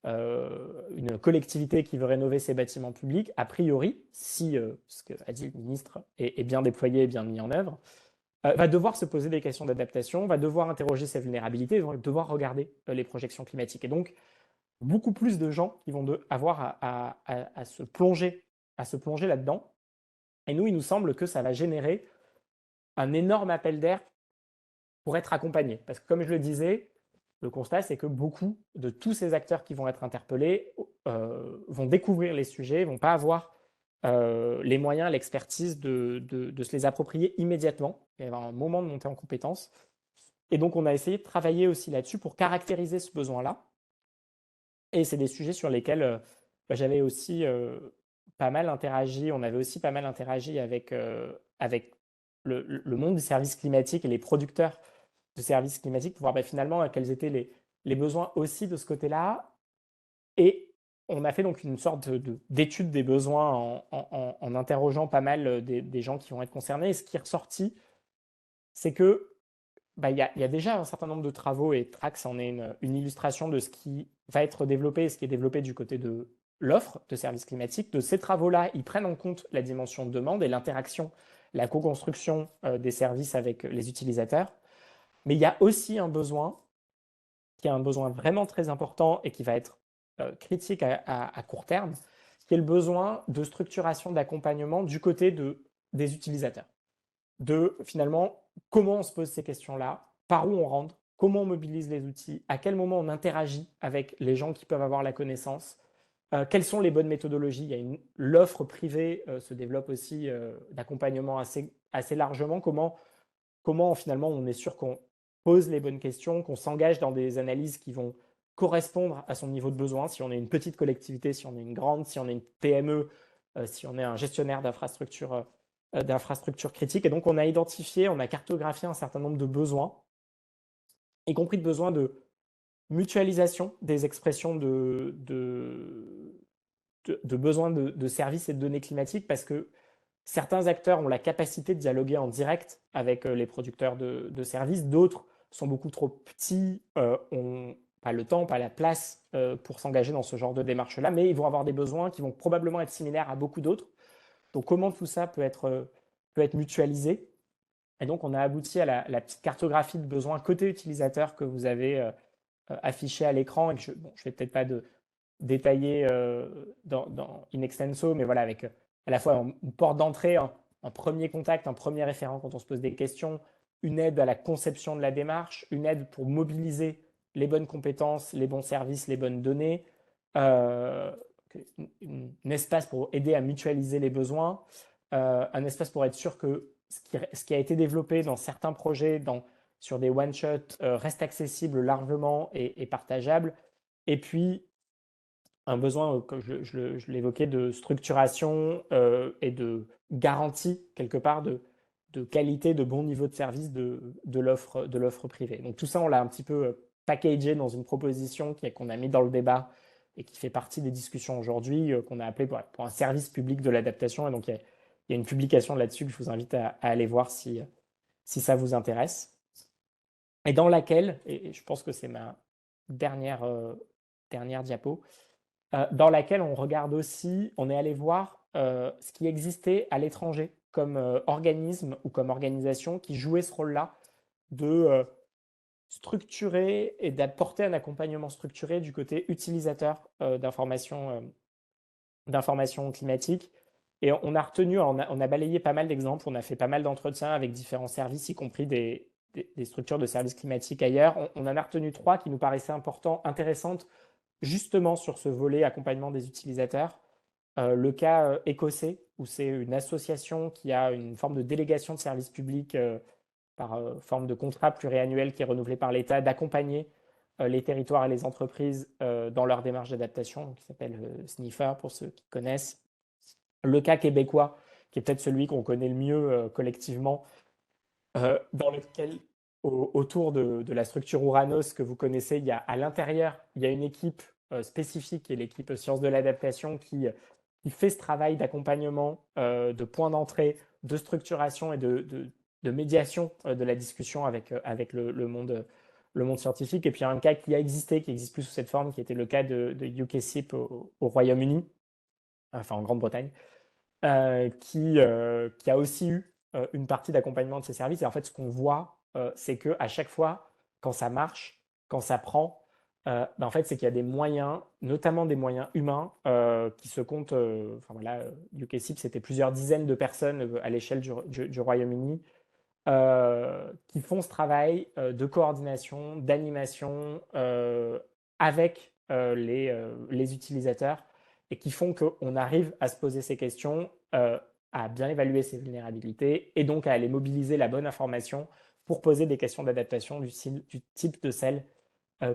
une collectivité qui veut rénover ses bâtiments publics, a priori, si ce qu'a dit le ministre est bien déployé et bien mis en œuvre, va devoir se poser des questions d'adaptation, va devoir interroger ses vulnérabilités, va devoir regarder les projections climatiques. Et donc, beaucoup plus de gens qui vont avoir à se plonger, là-dedans. Et nous, il nous semble que ça va générer un énorme appel d'air pour être accompagné. Parce que comme je le disais, le constat, c'est que beaucoup de tous ces acteurs qui vont être interpellés vont découvrir les sujets, vont pas avoir les moyens, l'expertise de se les approprier immédiatement. Il va y avoir un moment de montée en compétences. Et donc, on a essayé de travailler aussi là-dessus pour caractériser ce besoin-là. Et c'est des sujets sur lesquels j'avais aussi pas mal interagi. On avait aussi pas mal interagi avec le monde du service climatique et les producteurs de services climatiques pour voir finalement quels étaient les besoins aussi de ce côté-là. Et on a fait donc une sorte d'étude des besoins en interrogeant pas mal des gens qui vont être concernés. Et ce qui est ressorti, c'est que il y a déjà un certain nombre de travaux, et Trax en est une illustration de ce qui va être développé et ce qui est développé du côté de l'offre de services climatiques. De ces travaux-là, ils prennent en compte la dimension de demande et l'interaction, la co-construction des services avec les utilisateurs. Mais il y a aussi un besoin qui est un besoin vraiment très important et qui va être critique à court terme, qui est le besoin de structuration d'accompagnement du côté des utilisateurs. De finalement comment on se pose ces questions-là, par où on rentre, comment on mobilise les outils, à quel moment on interagit avec les gens qui peuvent avoir la connaissance, quelles sont les bonnes méthodologies. L'offre privée se développe aussi d'accompagnement assez largement. Comment finalement on est sûr qu'on pose les bonnes questions, qu'on s'engage dans des analyses qui vont correspondre à son niveau de besoin, si on est une petite collectivité, si on est une grande, si on est une PME, si on est un gestionnaire d'infrastructures critiques. Et donc on a identifié, on a cartographié un certain nombre de besoins, y compris de besoins de mutualisation des expressions de besoins de services et de données climatiques, parce que certains acteurs ont la capacité de dialoguer en direct avec les producteurs de services, d'autres sont beaucoup trop petits, ont pas le temps, pas la place pour s'engager dans ce genre de démarche-là, mais ils vont avoir des besoins qui vont probablement être similaires à beaucoup d'autres. Donc comment tout ça peut être mutualisé? Et donc on a abouti à la petite cartographie de besoins côté utilisateur que vous avez affiché à l'écran et que je ne vais peut-être pas détailler in extenso, mais voilà, avec à la fois une porte d'entrée, un premier contact, un premier référent quand on se pose des questions, une aide à la conception de la démarche, une aide pour mobiliser les bonnes compétences, les bons services, les bonnes données, euh, un espace pour aider à mutualiser les besoins, un espace pour être sûr que ce qui a été développé dans certains projets, sur des one-shots, reste accessible largement et partageable. Et puis, un besoin, comme je l'évoquais, de structuration et de garantie, quelque part, de qualité, de bon niveau de service de l'offre privée. Donc tout ça, on l'a un petit peu packagé dans une proposition qu'on a mis dans le débat et qui fait partie des discussions aujourd'hui, qu'on a appelé pour un service public de l'adaptation. Et donc il y a une publication là-dessus que je vous invite à aller voir si ça vous intéresse. Et dans laquelle, et je pense que c'est ma dernière diapo, dans laquelle on regarde aussi, on est allé voir ce qui existait à l'étranger comme organisme ou comme organisation qui jouait ce rôle-là de structurer et d'apporter un accompagnement structuré du côté utilisateur d'informations climatiques. Et on a retenu, on a balayé pas mal d'exemples, on a fait pas mal d'entretiens avec différents services, y compris des structures de services climatiques ailleurs. On en a retenu 3 qui nous paraissaient intéressantes, justement sur ce volet accompagnement des utilisateurs. le cas écossais, où c'est une association qui a une forme de délégation de service public par forme de contrat pluriannuel qui est renouvelé par l'État, d'accompagner les territoires et les entreprises dans leur démarche d'adaptation, qui s'appelle SNIFA pour ceux qui connaissent. Le cas québécois, qui est peut-être celui qu'on connaît le mieux collectivement, dans lequel, autour de la structure Ouranos que vous connaissez, il y a à l'intérieur, il y a une équipe spécifique, qui est l'équipe Sciences de l'adaptation, qui fait ce travail d'accompagnement, de point d'entrée, de structuration et de médiation de la discussion avec le monde scientifique. Et puis il y a un cas qui a existé, qui existe plus sous cette forme, qui était le cas de UKSIP au Royaume-Uni, enfin en Grande-Bretagne, qui a aussi eu une partie d'accompagnement de ces services. Et en fait, ce qu'on voit, c'est qu'à chaque fois, quand ça marche, quand ça prend, en fait, c'est qu'il y a des moyens, notamment des moyens humains, qui se comptent. Enfin voilà, UKSIP, c'était plusieurs dizaines de personnes à l'échelle du Royaume-Uni qui font ce travail de coordination, d'animation avec les utilisateurs et qui font qu'on arrive à se poser ces questions, à bien évaluer ces vulnérabilités et donc à aller mobiliser la bonne information pour poser des questions d'adaptation du type de celles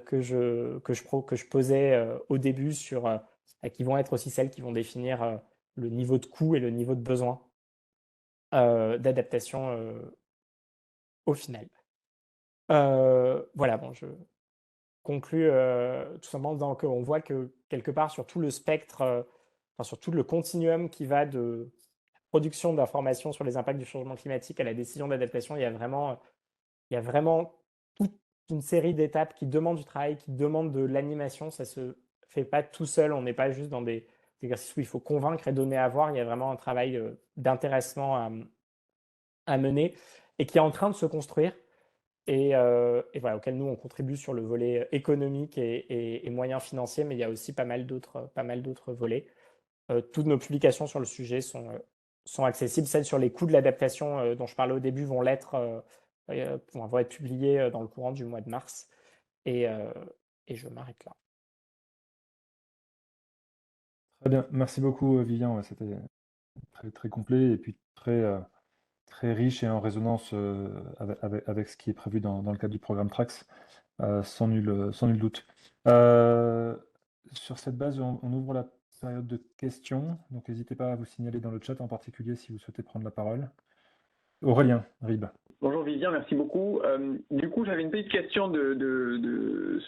que je posais au début qui vont être aussi celles qui vont définir le niveau de coût et le niveau de besoin d'adaptation au final. Voilà, bon, je conclus tout simplement dans qu'on voit que quelque part sur tout le spectre, enfin, sur tout le continuum qui va de la production d'informations sur les impacts du changement climatique à la décision d'adaptation, il y a vraiment toute une série d'étapes qui demandent du travail, qui demandent de l'animation. Ça se fait pas tout seul. On n'est pas juste dans des exercices où il faut convaincre et donner à voir. Il y a vraiment un travail d'intéressement à mener et qui est en train de se construire et voilà, auquel nous on contribue sur le volet économique et moyens financiers, mais il y a aussi pas mal d'autres volets. Toutes nos publications sur le sujet sont accessibles. Celles sur les coûts de l'adaptation dont je parlais au début vont vont être publiées dans le courant du mois de mars. Et, euh, et je m'arrête là. Très bien, merci beaucoup Vivian, ouais, c'était très, très complet et puis très riche et en résonance avec ce qui est prévu dans le cadre du programme Trax, sans nul doute. Euh, sur cette base, on ouvre la période de questions, donc n'hésitez pas à vous signaler dans le chat en particulier si vous souhaitez prendre la parole. Aurélien Rib. Bonjour Vivien, merci beaucoup. Du coup, j'avais une petite question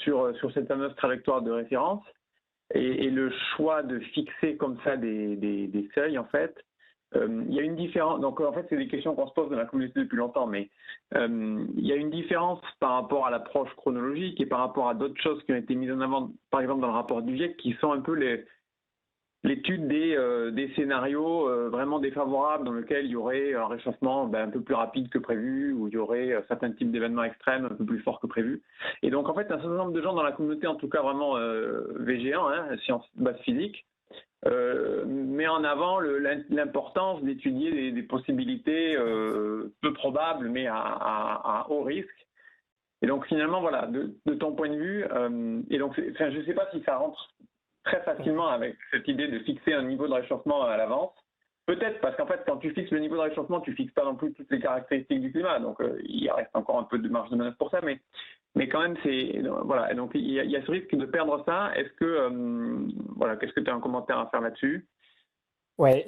sur cette fameuse trajectoire de référence et le choix de fixer comme ça des seuils, en fait. Il y a une différence, donc en fait, c'est des questions qu'on se pose dans la communauté depuis longtemps, mais il y a une différence par rapport à l'approche chronologique et par rapport à d'autres choses qui ont été mises en avant, par exemple dans le rapport du GIEC, qui sont un peu l'étude des scénarios vraiment défavorables dans lesquels il y aurait un réchauffement un peu plus rapide que prévu, ou il y aurait certains types d'événements extrêmes un peu plus forts que prévu. Et donc en fait, un certain nombre de gens dans la communauté, en tout cas vraiment VG1, sciences base physique, met en avant l'importance d'étudier des possibilités peu probables mais à haut risque. Et donc finalement, voilà, de ton point de vue, et donc je ne sais pas si ça rentre très facilement avec cette idée de fixer un niveau de réchauffement à l'avance. Peut-être parce qu'en fait, quand tu fixes le niveau de réchauffement, tu ne fixes pas non plus toutes les caractéristiques du climat. Donc, il reste encore un peu de marge de manœuvre pour ça. Mais quand même, voilà. Donc, il y a ce risque de perdre ça. Est-ce que, voilà, qu'est-ce que tu as un commentaire à faire là-dessus? Ouais,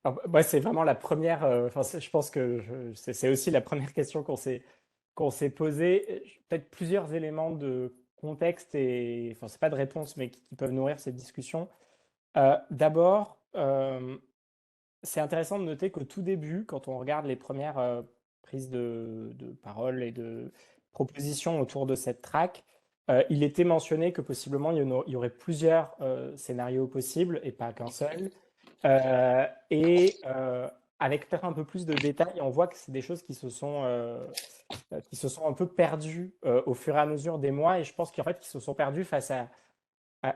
alors, moi, c'est vraiment la première. Enfin, je pense que c'est aussi la première question qu'on s'est posée. Peut-être plusieurs éléments de contexte et, enfin, c'est pas de réponse, mais qui peuvent nourrir cette discussion. D'abord, c'est intéressant de noter qu'au tout début, quand on regarde les premières prises de parole et de propositions autour de cette track, il était mentionné que possiblement il y aurait plusieurs scénarios possibles et pas qu'un seul. Et avec peut-être un peu plus de détails, on voit que c'est des choses qui se sont un peu perdues au fur et à mesure des mois, et je pense qu'en fait, qu'ils se sont perdues face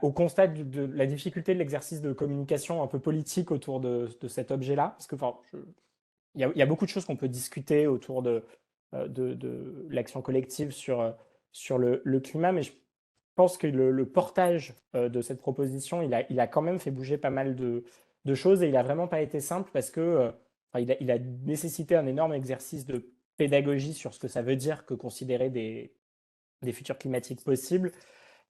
au constat de la difficulté de l'exercice de communication un peu politique autour de cet objet-là. Parce que, enfin, il y a beaucoup de choses qu'on peut discuter autour de l'action collective sur le climat, mais pense que le portage de cette proposition, il a quand même fait bouger pas mal de choses et il n'a vraiment pas été simple parce que enfin, il a nécessité un énorme exercice de pédagogie sur ce que ça veut dire que considérer des futurs climatiques possibles.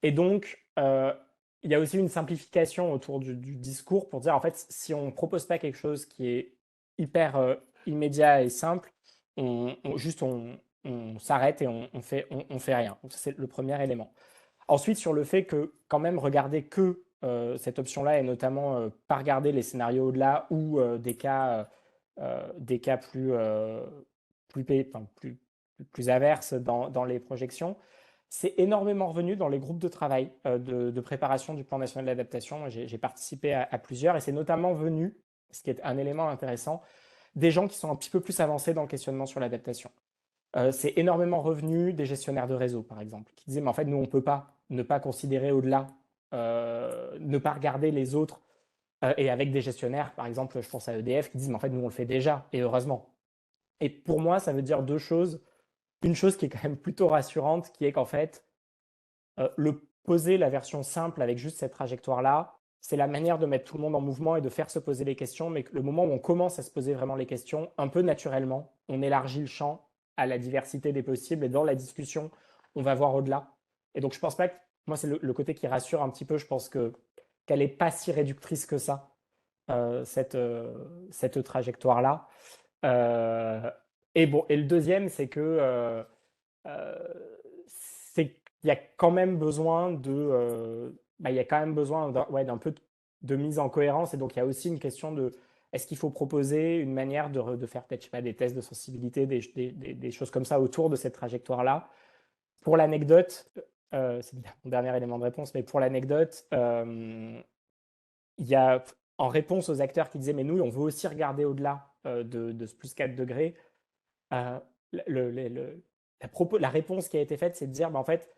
Et donc, il y a aussi une simplification autour du discours pour dire, en fait, si on ne propose pas quelque chose qui est hyper immédiat et simple, juste on s'arrête et on fait rien. Donc, ça, c'est le premier élément. Ensuite, sur le fait que quand même regarder que cette option-là et notamment pas regarder les scénarios au-delà ou des cas plus averses dans les projections, c'est énormément revenu dans les groupes de travail de préparation du plan national d'adaptation. J'ai participé à plusieurs et c'est notamment venu, ce qui est un élément intéressant, des gens qui sont un petit peu plus avancés dans le questionnement sur l'adaptation. C'est énormément revenu des gestionnaires de réseau, par exemple, qui disaient, mais en fait, nous, on ne peut pas ne pas considérer au-delà, ne pas regarder les autres. Et avec des gestionnaires, par exemple, je pense à EDF, qui disent, mais en fait, nous, on le fait déjà, et heureusement. Et pour moi, ça veut dire deux choses. Une chose qui est quand même plutôt rassurante, qui est qu'en fait, le poser la version simple avec juste cette trajectoire-là, c'est la manière de mettre tout le monde en mouvement et de faire se poser les questions. Mais le moment où on commence à se poser vraiment les questions, un peu naturellement, on élargit le champ à la diversité des possibles et dans la discussion, on va voir au-delà. Et donc, je pense pas que moi, c'est le côté qui rassure un petit peu. Je pense qu'elle n'est pas si réductrice que ça, cette trajectoire-là. Euh, et bon, et le deuxième, c'est que c'est qu'il y a quand même besoin il y a quand même besoin ouais, d'un peu de mise en cohérence. Et donc, il y a aussi une question de est-ce qu'il faut proposer une manière de faire peut-être, je sais pas, des tests de sensibilité, des choses comme ça autour de cette trajectoire-là. Pour l'anecdote, c'est mon dernier élément de réponse, mais pour l'anecdote, il y a en réponse aux acteurs qui disaient mais nous, on veut aussi regarder au-delà de ce plus 4 degrés, euh, la réponse qui a été faite, c'est de dire, en fait,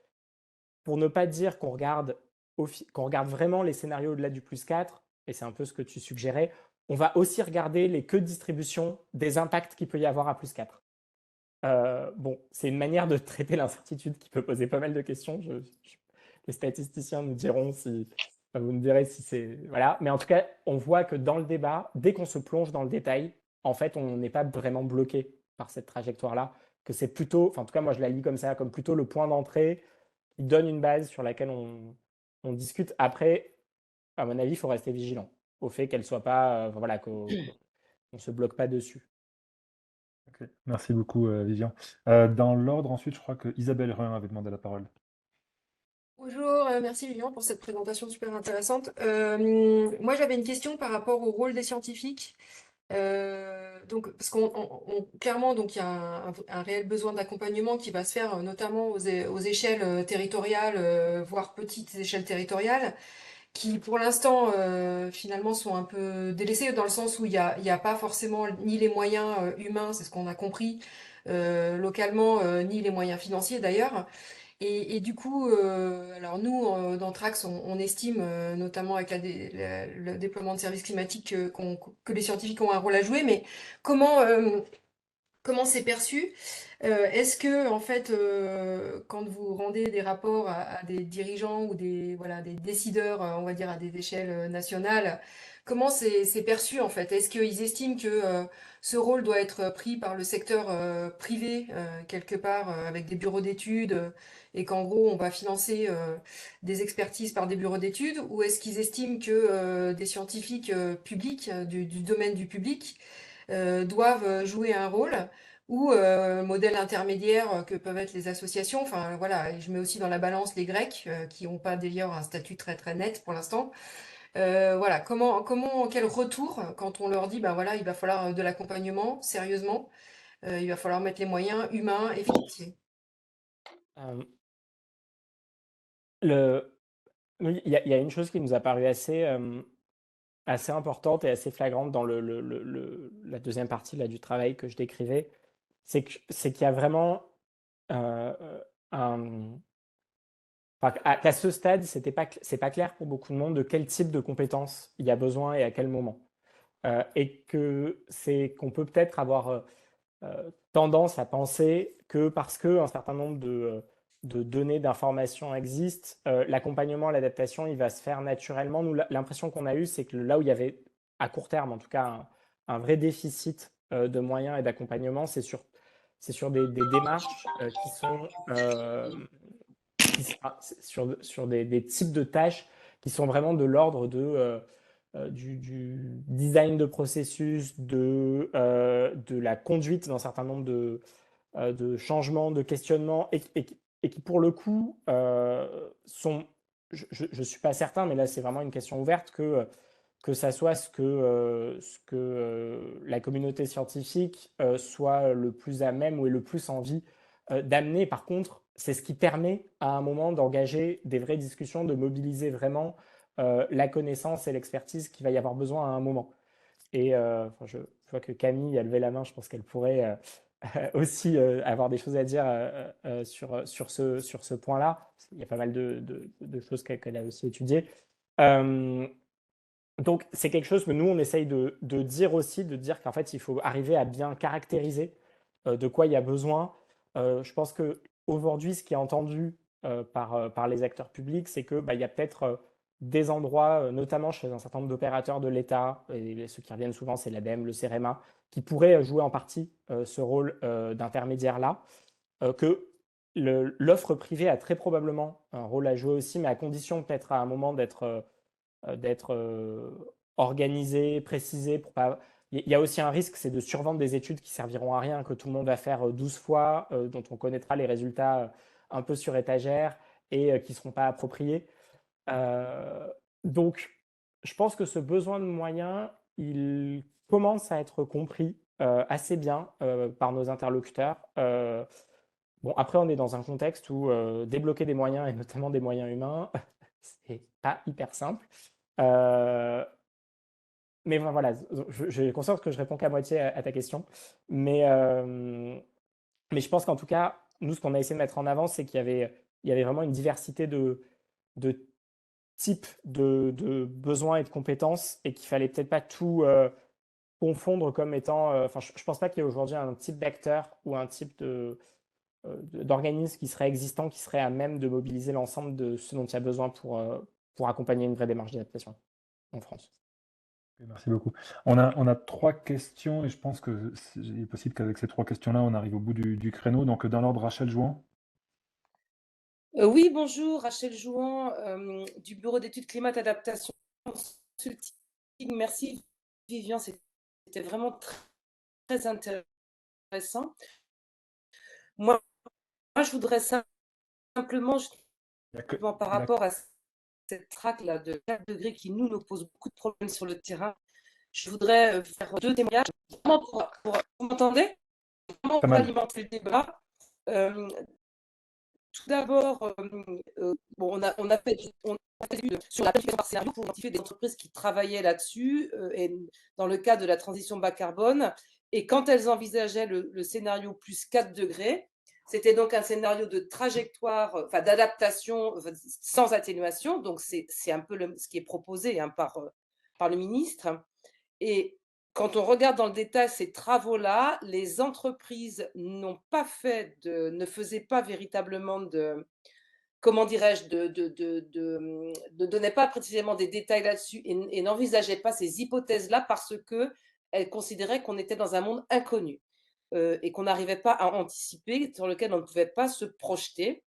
pour ne pas dire qu'on regarde vraiment les scénarios au-delà du plus 4, et c'est un peu ce que tu suggérais, on va aussi regarder les queues de distribution des impacts qu'il peut y avoir à plus 4. Bon, c'est une manière de traiter l'incertitude qui peut poser pas mal de questions. Les statisticiens nous diront si, enfin, vous me direz si c'est, voilà. Mais en tout cas, on voit que dans le débat, dès qu'on se plonge dans le détail, en fait, on n'est pas vraiment bloqué par cette trajectoire-là, que c'est plutôt, enfin, en tout cas, moi, je la lis comme ça, comme plutôt le point d'entrée qui donne une base sur laquelle on discute. Après, à mon avis, il faut rester vigilant au fait qu'elle soit pas, voilà, qu'on ne se bloque pas dessus. Ok. Merci beaucoup, Vivian. Dans l'ordre, ensuite, je crois que Isabelle Run avait demandé la parole. Bonjour, merci Lilian pour cette présentation super intéressante. Moi j'avais une question par rapport au rôle des scientifiques. Donc, parce clairement, donc, il y a un réel besoin d'accompagnement qui va se faire notamment aux échelles territoriales, voire petites échelles territoriales, qui pour l'instant finalement sont un peu délaissées dans le sens où il y a pas forcément ni les moyens humains, c'est ce qu'on a compris localement, ni les moyens financiers d'ailleurs. Et du coup, alors nous, dans Trax, on estime, notamment avec le déploiement de services climatiques, que les scientifiques ont un rôle à jouer, mais comment, comment c'est perçu? Est-ce que, en fait, quand vous rendez des rapports à des dirigeants ou voilà, des décideurs, on va dire à des échelles nationales, comment c'est perçu, en fait? Est-ce qu'ils estiment que ce rôle doit être pris par le secteur privé, quelque part, avec des bureaux d'études, et qu'en gros, on va financer des expertises par des bureaux d'études? Ou est-ce qu'ils estiment que des scientifiques publics, du domaine du public, doivent jouer un rôle? Ou modèles intermédiaires que peuvent être les associations. Enfin voilà, et je mets aussi dans la balance les Grecs qui n'ont pas d'ailleurs un statut très très net pour l'instant. Voilà, quel retour quand on leur dit, ben voilà, il va falloir de l'accompagnement sérieusement, il va falloir mettre les moyens humains et financiers. Euh, oui, il y a une chose qui nous a paru assez importante et assez flagrante dans la deuxième partie là, du travail que je décrivais, c'est qu'il y a vraiment un. Enfin, qu'à ce stade, c'est pas clair pour beaucoup de monde de quel type de compétences il y a besoin et à quel moment. Et qu'on peut peut-être avoir tendance à penser que parce qu'un certain nombre de données, d'informations existent. L'accompagnement, l'adaptation, il va se faire naturellement. Nous, l'impression qu'on a eue, c'est que là où il y avait, à court terme en tout cas, un vrai déficit de moyens et d'accompagnement, c'est sur des démarches qui sont sur des types de tâches qui sont vraiment de l'ordre du design de processus, de la conduite d'un certain nombre de changements, de questionnements, et qui pour le coup sont, je ne suis pas certain, mais là c'est vraiment une question ouverte, que ça soit ce que la communauté scientifique soit le plus à même ou ait le plus envie d'amener. Par contre, c'est ce qui permet à un moment d'engager des vraies discussions, de mobiliser vraiment la connaissance et l'expertise qu'il va y avoir besoin à un moment. Et enfin, je vois que Camille a levé la main, je pense qu'elle pourrait aussi avoir des choses à dire sur ce point-là. Il y a pas mal de choses qu'elle a aussi étudiées. Donc, c'est quelque chose que nous, on essaye de dire aussi, de dire qu'en fait, il faut arriver à bien caractériser de quoi il y a besoin. Je pense qu'aujourd'hui, ce qui est entendu par les acteurs publics, c'est que il y a peut-être des endroits, notamment chez un certain nombre d'opérateurs de l'État, et ceux qui reviennent souvent, c'est l'ADEME, le CEREMA, qui pourraient jouer en partie ce rôle d'intermédiaire-là, que l'offre privée a très probablement un rôle à jouer aussi, mais à condition peut-être à un moment d'être organisé, précisé. Pour pas... Il y a aussi un risque, c'est de survendre des études qui serviront à rien, que tout le monde va faire 12 fois, dont on connaîtra les résultats un peu sur étagère et qui ne seront pas appropriés. Donc, je pense que ce besoin de moyens, il commence à être compris assez bien par nos interlocuteurs. Bon, après, on est dans un contexte où débloquer des moyens, et notamment des moyens humains, c'est pas hyper simple. Mais voilà, j'ai conscience que je réponds qu'à moitié à ta question. Mais je pense qu'en tout cas, nous, ce qu'on a essayé de mettre en avant, c'est qu'il y avait vraiment une diversité de types de besoins et de compétences, et qu'il fallait peut-être pas tout confondre comme étant. Enfin, je pense pas qu'il y ait aujourd'hui un type d'acteur ou un type d'organisme qui serait existant, qui serait à même de mobiliser l'ensemble de ce dont il y a besoin pour accompagner une vraie démarche d'adaptation en France. Merci beaucoup. On a 3 questions et je pense que il est possible qu'avec ces 3 questions-là, on arrive au bout du créneau. Donc, dans l'ordre, Rachel Jouan. Oui, bonjour, Rachel Jouan, du Bureau d'études climat adaptation consulting. Merci, Vivian, c'était vraiment très intéressant. Moi, je voudrais simplement, par rapport à cette traque-là de 4 degrés qui nous pose beaucoup de problèmes sur le terrain, je voudrais faire 2 témoignages. Vous m'entendez? Vraiment pour alimenter le débat. Tout d'abord, on a fait sur la planification par scénario pour identifier des entreprises qui travaillaient là-dessus et dans le cadre de la transition bas carbone. Et quand elles envisageaient le scénario plus 4 degrés, c'était donc un scénario de trajectoire, d'adaptation sans atténuation. Donc, c'est un peu ce qui est proposé par le ministre. Et quand on regarde dans le détail ces travaux-là, les entreprises ne faisaient pas véritablement comment dirais-je, ne donnaient pas précisément des détails là-dessus et n'envisageaient pas ces hypothèses-là parce qu'elles considéraient qu'on était dans un monde inconnu et qu'on n'arrivait pas à anticiper, sur lequel on ne pouvait pas se projeter.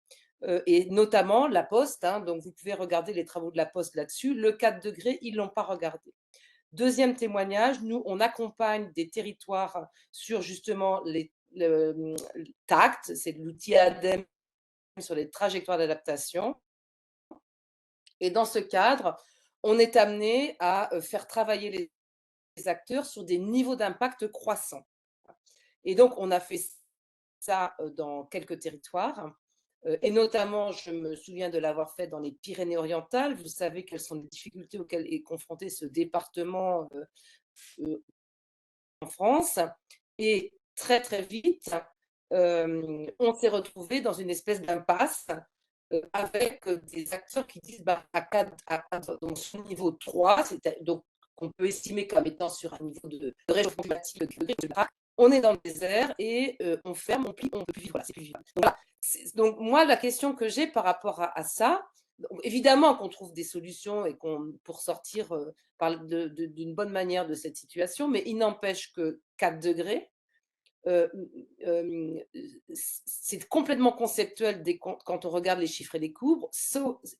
Et notamment la Poste, donc vous pouvez regarder les travaux de la Poste là-dessus, le 4 degrés, ils ne l'ont pas regardé. Deuxième témoignage, nous, on accompagne des territoires sur justement le TACT, c'est l'outil ADEME sur les trajectoires d'adaptation. Et dans ce cadre, on est amené à faire travailler les acteurs sur des niveaux d'impact croissants. Et donc, on a fait ça dans quelques territoires. Et notamment, je me souviens de l'avoir fait dans les Pyrénées-Orientales. Vous savez quelles sont les difficultés auxquelles est confronté ce département en France. Et très, très vite, on s'est retrouvé dans une espèce d'impasse avec des acteurs qui disent donc sur le niveau 3, donc qu'on peut estimer comme étant sur un niveau de réchauffement climatique, on est dans le désert et on ferme, on plie, on ne peut plus vivre. Voilà, c'est plus vivable. Donc là, Donc, moi, la question que j'ai par rapport à ça, donc, évidemment qu'on trouve des solutions et pour sortir d'une bonne manière de cette situation, mais il n'empêche que 4 degrés, euh, euh, c'est complètement conceptuel quand on regarde les chiffres et les courbes,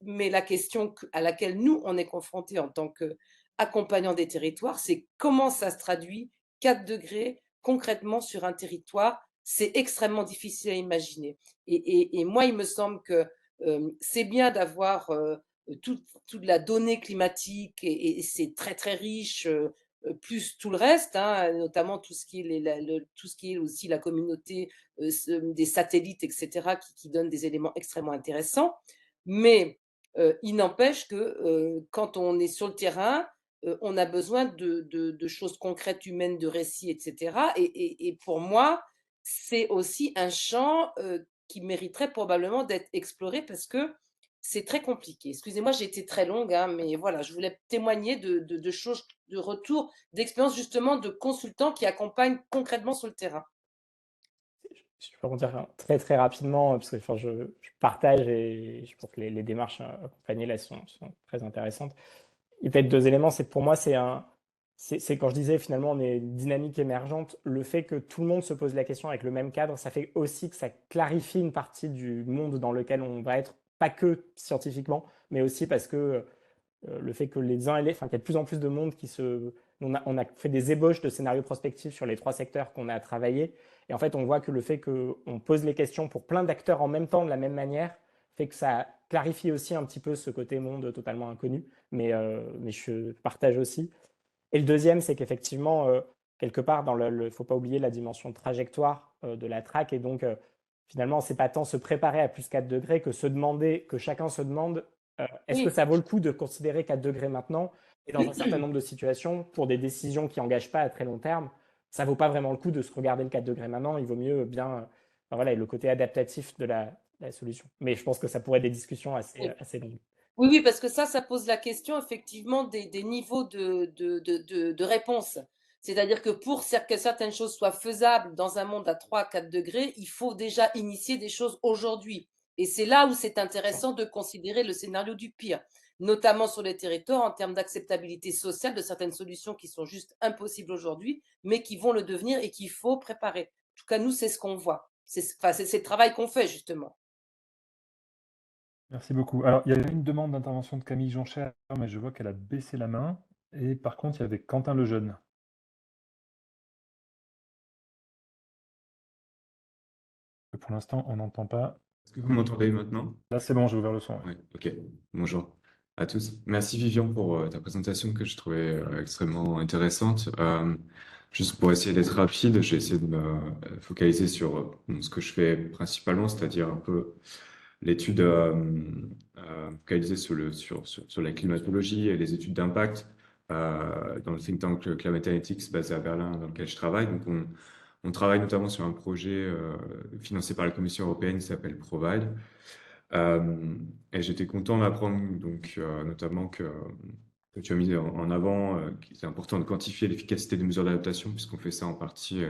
mais la question à laquelle nous, on est confrontés en tant qu'accompagnants des territoires, c'est comment ça se traduit 4 degrés concrètement sur un territoire. C'est extrêmement difficile à imaginer. Et moi, il me semble que c'est bien d'avoir toute la donnée climatique et c'est très, très riche. Plus tout le reste, hein, notamment tout ce qui est aussi la communauté des satellites, etc., qui donnent des éléments extrêmement intéressants. Mais il n'empêche que quand on est sur le terrain, on a besoin de choses concrètes, humaines, de récits, etc. Et pour moi, c'est aussi un champ qui mériterait probablement d'être exploré parce que c'est très compliqué. Excusez-moi, j'ai été très longue, hein, mais voilà, je voulais témoigner de choses, de retours, d'expériences justement de consultants qui accompagnent concrètement sur le terrain. Je peux rebondir très très rapidement, parce que enfin, je partage et je pense que les démarches accompagnées là sont très intéressantes. Il y a peut-être 2 éléments, c'est que pour moi, c'est quand je disais finalement on est une dynamique émergente, le fait que tout le monde se pose la question avec le même cadre, ça fait aussi que ça clarifie une partie du monde dans lequel on va être, pas que scientifiquement, mais aussi parce que le fait que les uns et les, enfin, qu'il y a de plus en plus de monde on a fait des ébauches de scénarios prospectifs sur les 3 secteurs qu'on a travaillé. Et en fait, on voit que le fait qu'on pose les questions pour plein d'acteurs en même temps, de la même manière, fait que ça clarifie aussi un petit peu ce côté monde totalement inconnu. Mais je partage aussi. Et le deuxième, c'est qu'effectivement, quelque part, faut pas oublier la dimension trajectoire de la track. Et donc, finalement, c'est pas tant se préparer à plus 4 degrés que chacun se demande est-ce que Oui, ça vaut le coup de considérer 4 degrés maintenant? Et dans un certain nombre de situations, pour des décisions qui n'engagent pas à très long terme, ça vaut pas vraiment le coup de se regarder le 4 degrés maintenant. Il vaut mieux bien, voilà, le côté adaptatif de la solution. Mais je pense que ça pourrait être des discussions oui. assez longues. Oui, oui, parce que ça pose la question effectivement des niveaux de réponse. C'est-à-dire que pour que certaines choses soient faisables dans un monde à 3 à 4 degrés, il faut déjà initier des choses aujourd'hui. Et c'est là où c'est intéressant de considérer le scénario du pire, notamment sur les territoires en termes d'acceptabilité sociale de certaines solutions qui sont juste impossibles aujourd'hui, mais qui vont le devenir et qu'il faut préparer. En tout cas, nous, c'est ce qu'on voit. C'est le travail qu'on fait justement. Merci beaucoup. Alors, il y avait une demande d'intervention de Camille Jonchère, mais je vois qu'elle a baissé la main. Et par contre, il y avait Quentin Lejeune. Pour l'instant, on n'entend pas. Est-ce que vous m'entendez maintenant? Là, c'est bon, j'ai ouvert le son. Oui, ok. Bonjour à tous. Merci Vivian pour ta présentation que je trouvais extrêmement intéressante. Juste pour essayer d'être rapide, j'ai essayé de me focaliser sur ce que je fais principalement, c'est-à-dire un peu l'étude focalisée sur la climatologie et les études d'impact dans le think tank Climate Analytics basé à Berlin dans lequel je travaille. Donc on travaille notamment sur un projet financé par la Commission européenne qui s'appelle Provide. Et j'étais content d'apprendre donc notamment que tu as mis en avant qu'il était important de quantifier l'efficacité des mesures d'adaptation, puisqu'on fait ça en partie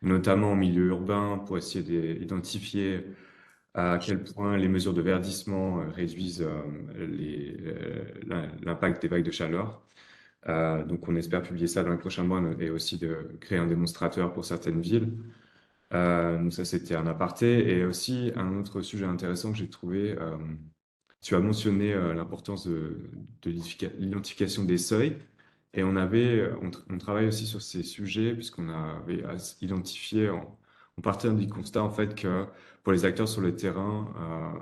notamment en milieu urbain pour essayer d'identifier à quel point les mesures de verdissement réduisent l'impact des vagues de chaleur. Donc on espère publier ça dans les prochains mois et aussi de créer un démonstrateur pour certaines villes. Donc ça, c'était un aparté. Et aussi, un autre sujet intéressant que j'ai trouvé, tu as mentionné l'importance de l'identification des seuils. Et on travaille aussi sur ces sujets, puisqu'on avait identifié, on partait du constat en fait que pour les acteurs sur le terrain,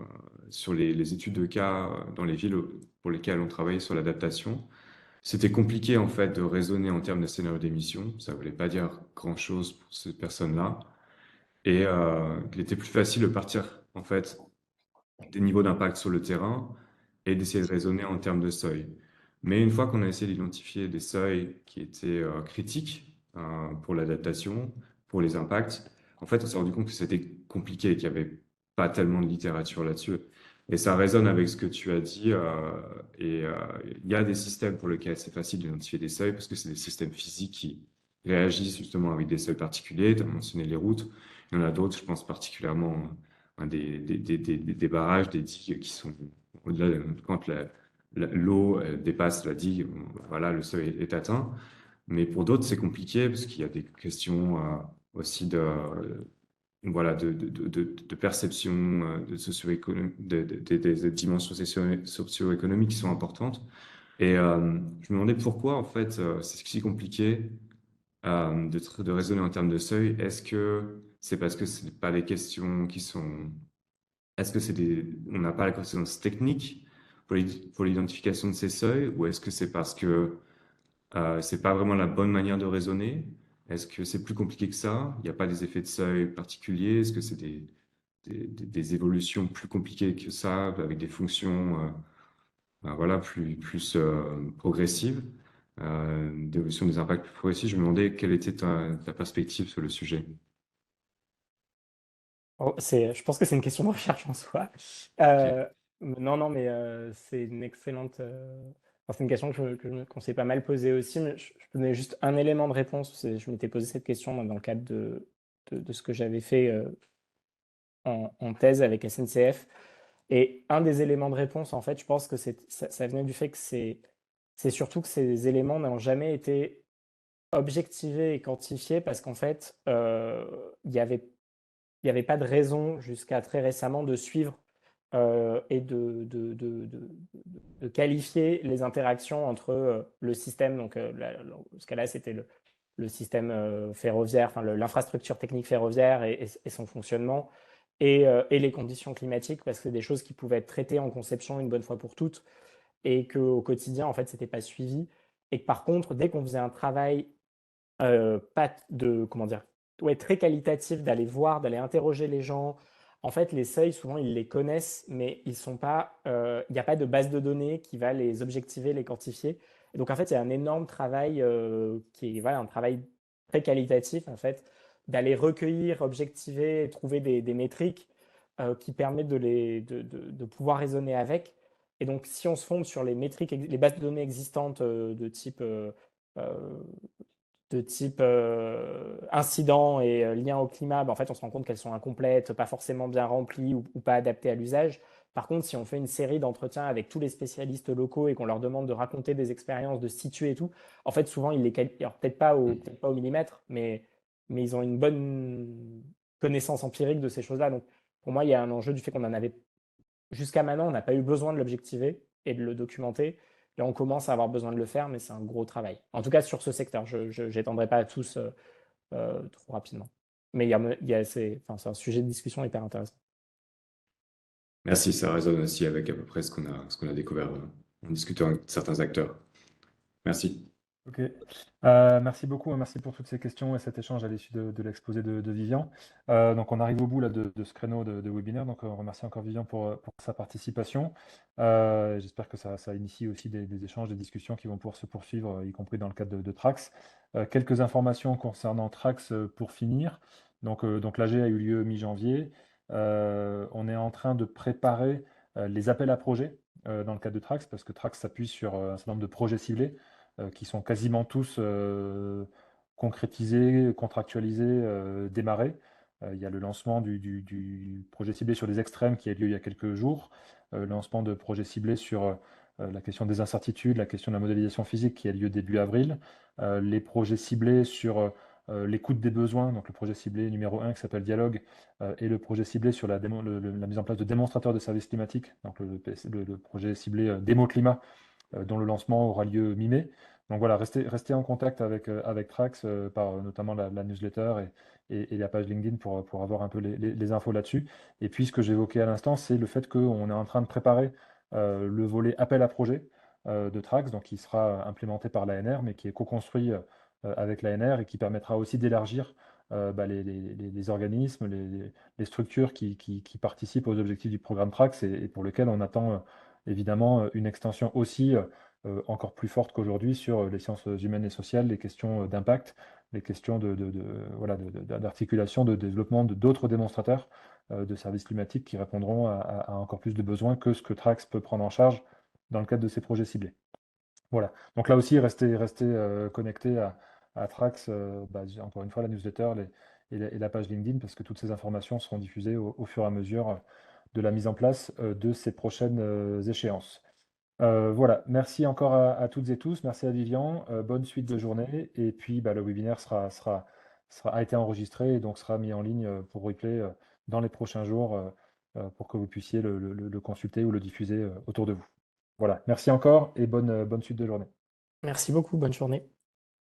sur les études de cas dans les villes pour lesquelles on travaillait sur l'adaptation, c'était compliqué en fait de raisonner en termes de scénario d'émission. Ça voulait pas dire grand-chose pour ces personnes-là. Et qu'il était plus facile de partir en fait des niveaux d'impact sur le terrain et d'essayer de raisonner en termes de seuil. Mais une fois qu'on a essayé d'identifier des seuils qui étaient critiques pour l'adaptation, pour les impacts, en fait, on s'est rendu compte que c'était compliqué, qu'il n'y avait pas tellement de littérature là-dessus. Et ça résonne avec ce que tu as dit. Il y a des systèmes pour lesquels c'est facile d'identifier des seuils parce que c'est des systèmes physiques qui réagissent justement avec des seuils particuliers. Tu as mentionné les routes. Il y en a d'autres, je pense particulièrement des barrages, des digues qui sont au-delà, quand l'eau dépasse la digue, voilà, le seuil est atteint. Mais pour d'autres, c'est compliqué parce qu'il y a des questions aussi voilà, de perception des dimensions socio-économiques qui sont importantes. Et je me demandais pourquoi, en fait, c'est si compliqué de raisonner en termes de seuil. Est-ce que c'est parce que ce n'est pas des questions qui sont... Est-ce que on n'a pas la connaissance technique pour l'identification de ces seuils, ou est-ce que c'est parce que c'est pas vraiment la bonne manière de raisonner? Est-ce que c'est plus compliqué que ça? Il n'y a pas des effets de seuil particuliers? Est-ce que c'est des évolutions plus compliquées que ça, avec des fonctions voilà, plus progressives, d'évolution des impacts plus progressifs? Je me demandais quelle était ta perspective sur le sujet. Oh, je pense que c'est une question de recherche en soi. Ok. Non, non, mais c'est une excellente. Enfin, c'est une question qu'on s'est pas mal posée aussi, mais je peux donner juste un élément de réponse. Je m'étais posé cette question moi, dans le cadre de ce que j'avais fait en thèse avec SNCF. Et un des éléments de réponse, en fait, je pense que ça venait du fait que c'est surtout que ces éléments n'ont jamais été objectivés et quantifiés parce qu'en fait, il y avait pas de raison jusqu'à très récemment de suivre et de qualifier les interactions entre le système, donc dans ce cas-là, c'était le système ferroviaire, enfin l'infrastructure technique ferroviaire et son fonctionnement, et les conditions climatiques, parce que c'est des choses qui pouvaient être traitées en conception une bonne fois pour toutes, et qu'au quotidien, en fait, c'était pas suivi. Et que par contre, dès qu'on faisait un travail pas de, comment dire, ouais, très qualitatif, d'aller voir, d'aller interroger les gens. En fait, les seuils, souvent, ils les connaissent, mais ils sont pas, il n'y a pas de base de données qui va les objectiver, les quantifier. Et donc, en fait, il y a un énorme travail qui est voilà, un travail très qualitatif, en fait, d'aller recueillir, objectiver, et trouver des métriques qui permettent de pouvoir raisonner avec. Et donc, si on se fonde sur les métriques, les bases de données existantes euh, de type incident et lien au climat, en fait, on se rend compte qu'elles sont incomplètes, pas forcément bien remplies ou pas adaptées à l'usage. Par contre, si on fait une série d'entretiens avec tous les spécialistes locaux et qu'on leur demande de raconter des expériences, de se situer et tout, en fait, souvent, ils les qualifient, alors peut-être pas au millimètre, mais ils ont une bonne connaissance empirique de ces choses-là. Donc, pour moi, il y a un enjeu du fait qu'on en avait, jusqu'à maintenant, on n'a pas eu besoin de l'objectiver et de le documenter. Là, on commence à avoir besoin de le faire, mais c'est un gros travail. En tout cas, sur ce secteur, je n'étendrai pas à tous trop rapidement. Mais c'est un sujet de discussion hyper intéressant. Merci, ça résonne aussi avec à peu près ce qu'on a découvert en discutant avec certains acteurs. Merci. Ok. Merci beaucoup, hein, merci pour toutes ces questions et cet échange à l'issue de l'exposé de Vivian. Donc on arrive au bout là, de ce créneau de webinaire, donc on remercie encore Vivian pour sa participation. J'espère que ça initie aussi des échanges, des discussions qui vont pouvoir se poursuivre, y compris dans le cadre de Trax. Quelques informations concernant Trax pour finir. Donc l'AG a eu lieu mi-janvier. On est en train de préparer les appels à projets dans le cadre de Trax, parce que Trax s'appuie sur un certain nombre de projets ciblés qui sont quasiment tous concrétisés, contractualisés, démarrés. Il y a le lancement du projet ciblé sur les extrêmes qui a eu lieu il y a quelques jours, le lancement de projets ciblés sur la question des incertitudes, la question de la modélisation physique qui a lieu début avril, les projets ciblés sur l'écoute des besoins, donc le projet ciblé numéro 1 qui s'appelle Dialogue, et le projet ciblé sur la mise en place de démonstrateurs de services climatiques, donc le projet ciblé Démo Climat, dont le lancement aura lieu mi-mai. Donc voilà, restez en contact avec Trax par notamment la newsletter et la page LinkedIn pour avoir un peu les infos là-dessus. Et puis ce que j'évoquais à l'instant, c'est le fait qu'on est en train de préparer le volet appel à projet de Trax, donc qui sera implémenté par l'ANR, mais qui est co-construit avec l'ANR et qui permettra aussi d'élargir les organismes, les structures qui participent aux objectifs du programme Trax et pour lesquels on attend évidemment une extension aussi encore plus forte qu'aujourd'hui sur les sciences humaines et sociales, les questions d'impact, les questions voilà, d'articulation, de développement d'autres démonstrateurs de services climatiques qui répondront à encore plus de besoins que ce que Trax peut prendre en charge dans le cadre de ces projets ciblés. Voilà. Donc là aussi, restez connectés à Trax. Encore une fois, la newsletter, et la page LinkedIn, parce que toutes ces informations seront diffusées au fur et à mesure de la mise en place de ces prochaines échéances. Voilà, merci encore à toutes et tous, merci à Vivian, bonne suite de journée, et puis le webinaire a été enregistré et donc sera mis en ligne pour replay dans les prochains jours pour que vous puissiez le consulter ou le diffuser autour de vous. Voilà, merci encore et bonne suite de journée. Merci beaucoup, bonne journée.